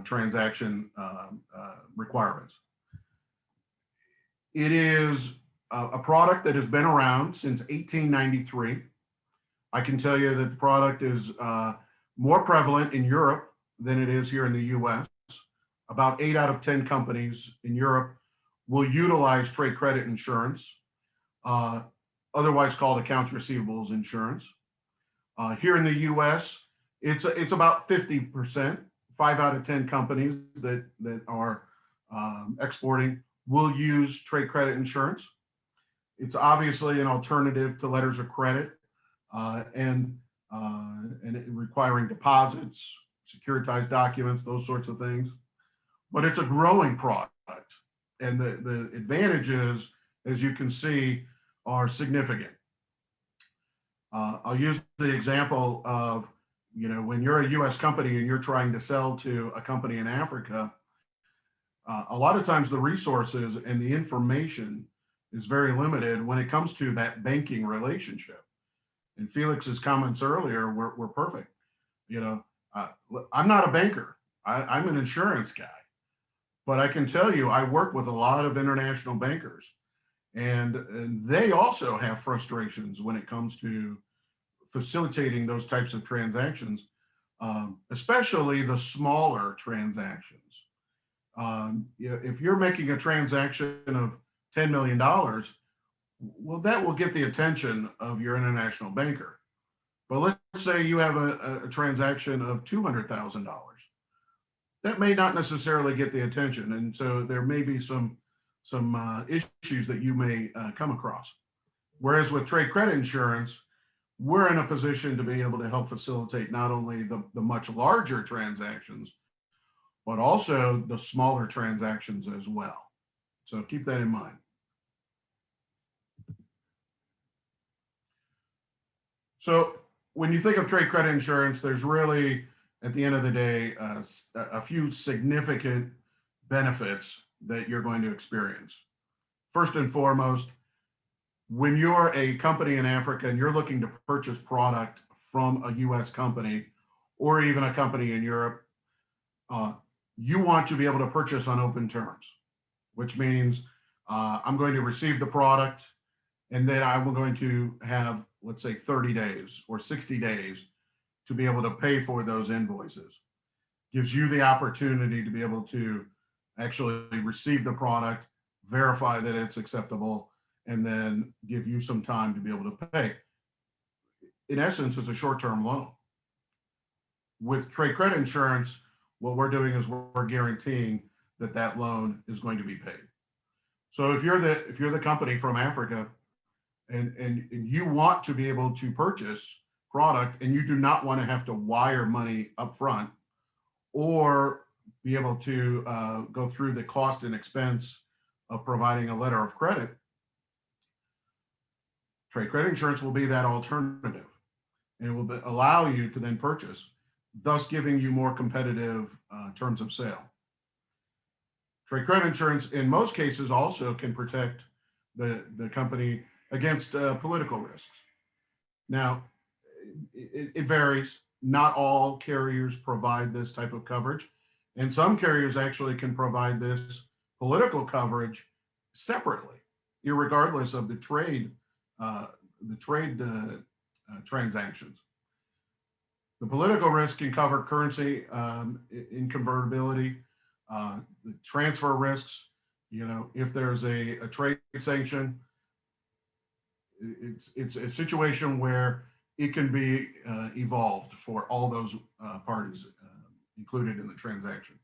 transaction requirements. It is a product that has been around since 1893. I can tell you that the product is more prevalent in Europe than it is here in the US. About 8 out of 10 companies in Europe will utilize trade credit insurance, otherwise called accounts receivables insurance. Here in the US, it's about 50%. 5 out of 10 companies that are exporting will use trade credit insurance. It's obviously an alternative to letters of credit and requiring deposits, securitized documents, those sorts of things. But it's a growing product, and the advantages, as you can see, are significant. I'll use the example of, when you're a US company and you're trying to sell to a company in Africa, a lot of times the resources and the information is very limited when it comes to that banking relationship. And Felix's comments earlier were perfect. I'm not a banker. I'm an insurance guy. But I can tell you, I work with a lot of international bankers, and they also have frustrations when it comes to facilitating those types of transactions, especially the smaller transactions. If you're making a transaction of $10 million, well, that will get the attention of your international banker. But let's say you have a transaction of $200,000. That may not necessarily get the attention. And so there may be some issues that you may come across. Whereas with trade credit insurance, we're in a position to be able to help facilitate not only the much larger transactions, but also the smaller transactions as well. So keep that in mind. So when you think of trade credit insurance, there's really, at the end of the day, a few significant benefits that you're going to experience. First and foremost, when you're a company in Africa and you're looking to purchase product from a US company or even a company in Europe, you want to be able to purchase on open terms, which means I'm going to receive the product and then I'm going to have, let's say, 30 days or 60 days to be able to pay for those invoices. Gives you the opportunity to be able to actually receive the product, verify that it's acceptable, and then give you some time to be able to pay. In essence, it's a short-term loan. With trade credit insurance, what we're doing is we're guaranteeing that that loan is going to be paid. So if you're the company from Africa and you want to be able to purchase product and you do not want to have to wire money up front or be able to go through the cost and expense of providing a letter of credit, trade credit insurance will be that alternative, and it will allow you to then purchase, thus giving you more competitive terms of sale. Trade credit insurance in most cases also can protect the company against political risks. Now, it varies. Not all carriers provide this type of coverage, and some carriers actually can provide this political coverage separately, irregardless of the trade transactions. The political risk can cover currency inconvertibility, the transfer risks. If there's a trade sanction, it's a situation where it can be evolved for all those parties included in the transaction.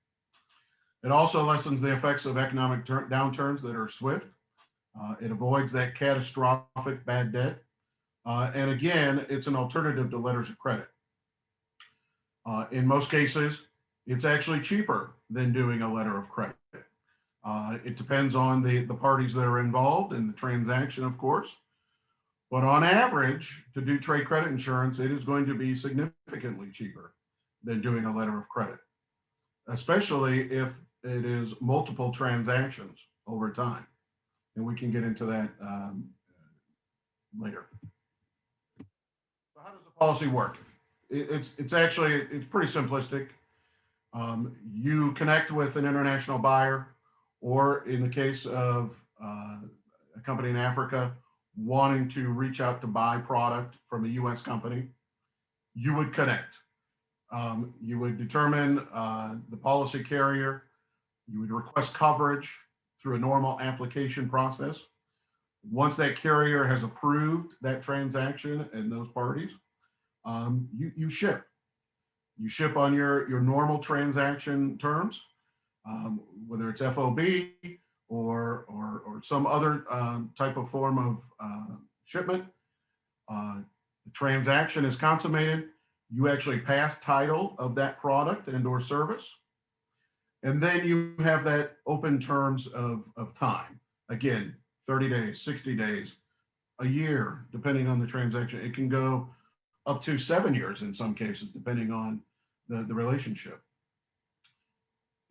It also lessens the effects of economic downturns that are swift. It avoids that catastrophic bad debt. And again, it's an alternative to letters of credit. In most cases, it's actually cheaper than doing a letter of credit. It depends on the parties that are involved in the transaction, of course. But on average, to do trade credit insurance, it is going to be significantly cheaper than doing a letter of credit, especially if it is multiple transactions over time. And we can get into that later. So how does the policy work? It's pretty simplistic. You connect with an international buyer, or in the case of a company in Africa wanting to reach out to buy product from a US company, you would connect. You would determine the policy carrier, you would request coverage, through a normal application process. Once that carrier has approved that transaction and those parties, you ship. You ship on your normal transaction terms, whether it's FOB or some other type of form of shipment. The transaction is consummated. You actually pass title of that product and or service. And then you have that open terms of time. Again, 30 days, 60 days, a year, depending on the transaction. It can go up to 7 years in some cases, depending on the relationship.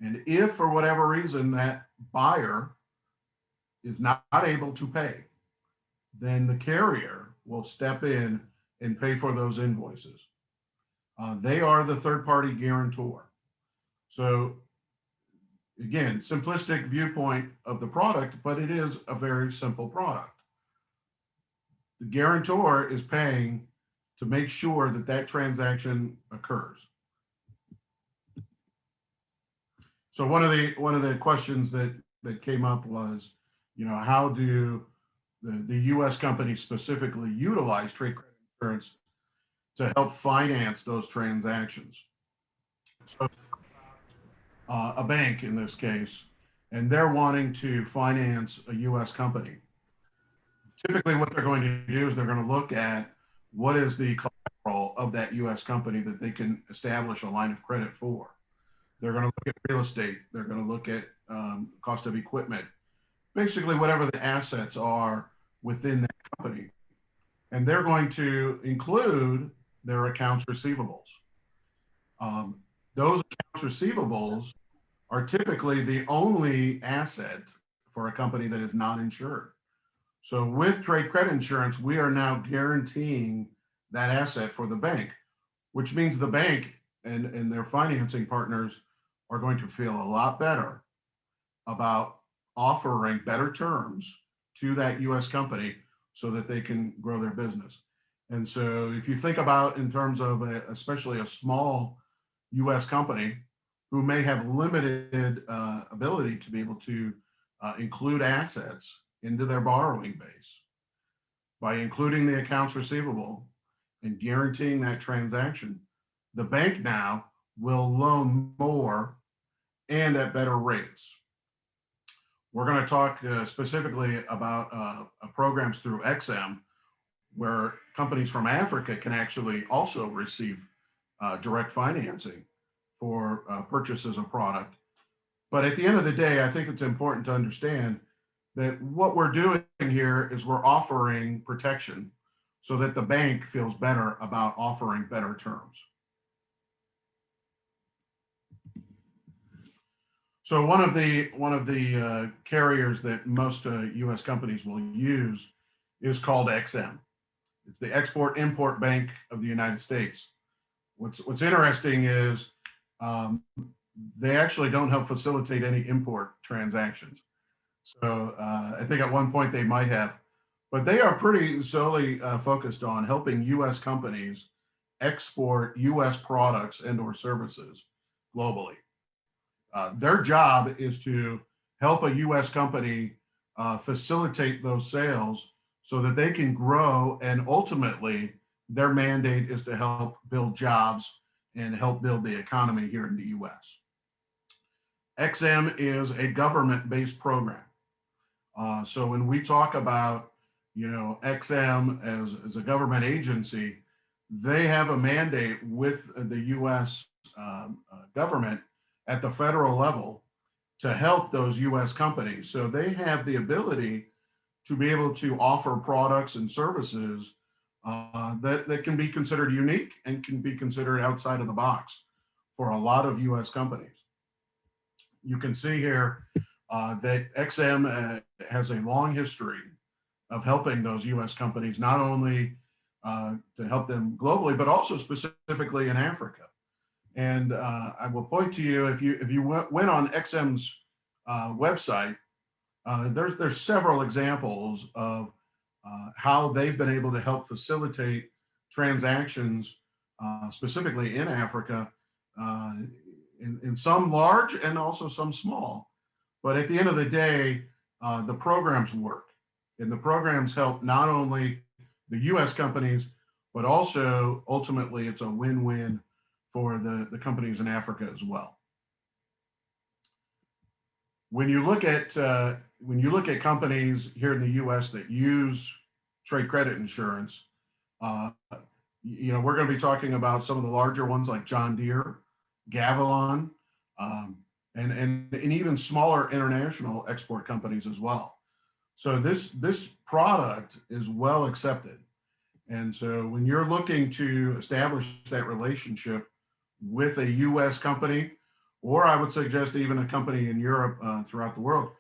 And if for whatever reason that buyer is not able to pay, then the carrier will step in and pay for those invoices. They are the third-party guarantor. So again, simplistic viewpoint of the product, but it is a very simple product. The guarantor is paying to make sure that that transaction occurs. So one of the questions that came up was, how do the U.S. companies specifically utilize trade credit insurance to help finance those transactions? So a bank in this case, and they're wanting to finance a U.S. company. Typically what they're going to do is they're going to look at what is the collateral of that U.S. company that they can establish a line of credit for. They're going to look at real estate. They're going to look at cost of equipment, basically whatever the assets are within that company. And they're going to include their accounts receivables. Those accounts receivables are typically the only asset for a company that is not insured. So with trade credit insurance, we are now guaranteeing that asset for the bank, which means the bank and their financing partners are going to feel a lot better about offering better terms to that U.S. company so that they can grow their business. And so if you think about in terms of especially a small U.S. company who may have limited ability to be able to include assets into their borrowing base, by including the accounts receivable and guaranteeing that transaction, the bank now will loan more and at better rates. We're going to talk specifically about programs through XM, where companies from Africa can actually also receive direct financing for purchases of product. But at the end of the day, I think it's important to understand that what we're doing here is we're offering protection so that the bank feels better about offering better terms. So one of the carriers that most U.S. companies will use is called XM. It's the Export-Import Bank of the United States. What's interesting is they actually don't help facilitate any import transactions. So I think at one point they might have, but they are pretty solely focused on helping U.S. companies export U.S. products and or services globally. Their job is to help a U.S. company facilitate those sales so that they can grow, and ultimately their mandate is to help build jobs and help build the economy here in the U.S. XM is a government-based program. So when we talk about, XM as a government agency, they have a mandate with the U.S. Government at the federal level to help those U.S. companies. So they have the ability to be able to offer products and services that can be considered unique and can be considered outside of the box for a lot of U.S. companies. You can see here that XM has a long history of helping those U.S. companies, not only to help them globally, but also specifically in Africa. And I will point to you, if you went on XM's website, there's several examples of how they've been able to help facilitate transactions, specifically in Africa, in some large and also some small. But at the end of the day, the programs work, and the programs help not only the U.S. companies, but also ultimately it's a win-win for the companies in Africa as well. When you look at companies here in the U.S. that use trade credit insurance, we're going to be talking about some of the larger ones like John Deere, Gavilon, and even smaller international export companies as well. So this product is well accepted. And so when you're looking to establish that relationship with a US company, or I would suggest even a company in Europe throughout the world,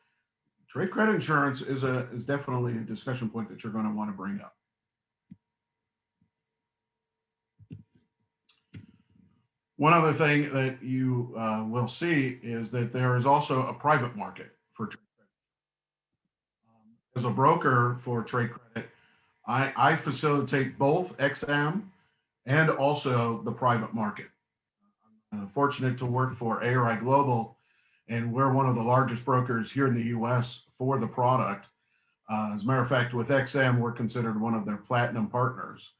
trade credit insurance is definitely a discussion point that you're going to want to bring up. One other thing that you will see is that there is also a private market for trade credit. As a broker for trade credit, I facilitate both XM and also the private market. I'm fortunate to work for ARI Global, and we're one of the largest brokers here in the US for the product. As a matter of fact, with XM, we're considered one of their platinum partners,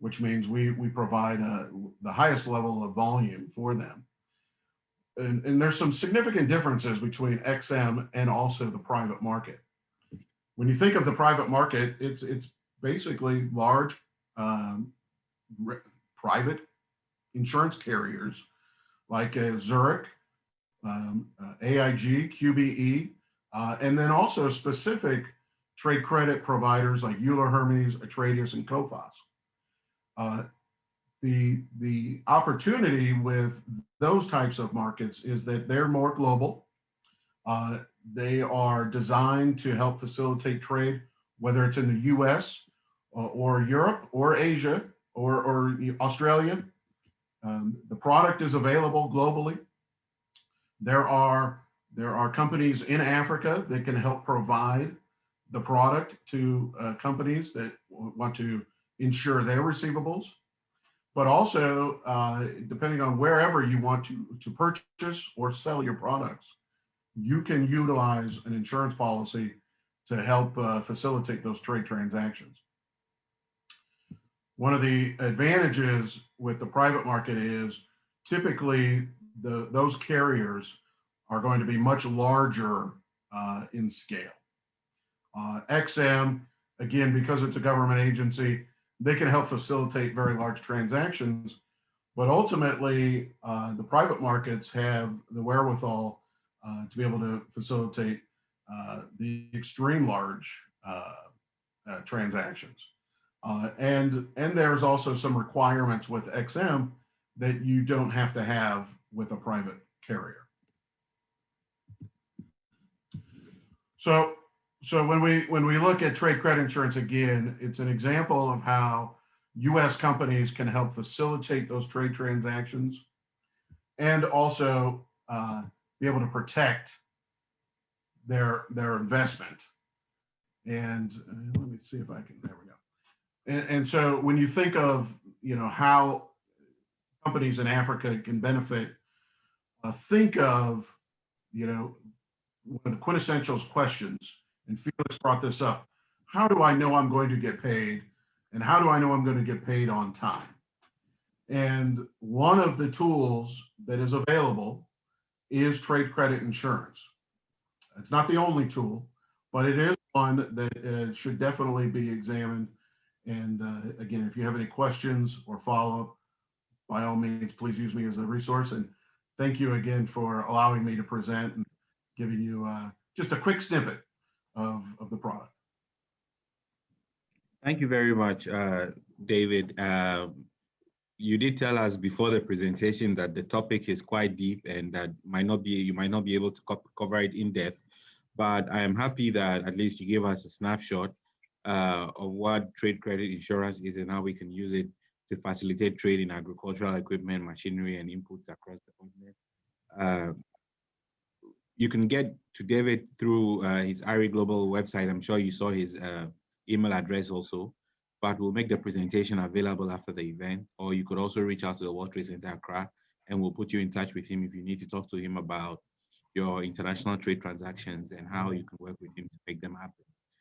which means we provide the highest level of volume for them. And there's some significant differences between XM and also the private market. When you think of the private market, it's basically large private insurance carriers like Zurich, AIG, QBE, and then also specific trade credit providers like Euler Hermes, Atradius, and Coface. The opportunity with those types of markets is that they're more global. They are designed to help facilitate trade, whether it's in the US or Europe or Asia or Australia. The product is available globally. There are companies in Africa that can help provide the product to companies that want to insure their receivables. But also, depending on wherever you want to purchase or sell your products, you can utilize an insurance policy to help facilitate those trade transactions. One of the advantages with the private market is typically those carriers are going to be much larger in scale. XM, again, because it's a government agency, they can help facilitate very large transactions, but ultimately the private markets have the wherewithal to be able to facilitate the extreme large transactions. And there's also some requirements with XM that you don't have to have with a private carrier. So when we look at trade credit insurance, again, it's an example of how US companies can help facilitate those trade transactions and also be able to protect their investment. And let me see if I can, there we go. And so when you think of, how companies in Africa can benefit, think of, one of the quintessential questions, and Felix brought this up: how do I know I'm going to get paid? And how do I know I'm going to get paid on time? And one of the tools that is available is trade credit insurance. It's not the only tool, but it is one that should definitely be examined. And again, if you have any questions or follow-up, by all means, please use me as a resource. And thank you again for allowing me to present and giving you just a quick snippet of the product.
Thank you very much, David. You did tell us before the presentation that the topic is quite deep and that you might not be able to cover it in depth, but I am happy that at least you gave us a snapshot of what trade credit insurance is and how we can use it to facilitate trade in agricultural equipment, machinery, and inputs across the continent. You can get to David through his ARI Global website. I'm sure you saw his email address also, but we'll make the presentation available after the event, or you could also reach out to the World Trade Center Accra and we'll put you in touch with him if you need to talk to him about your international trade transactions and how you can work with him to make them happen.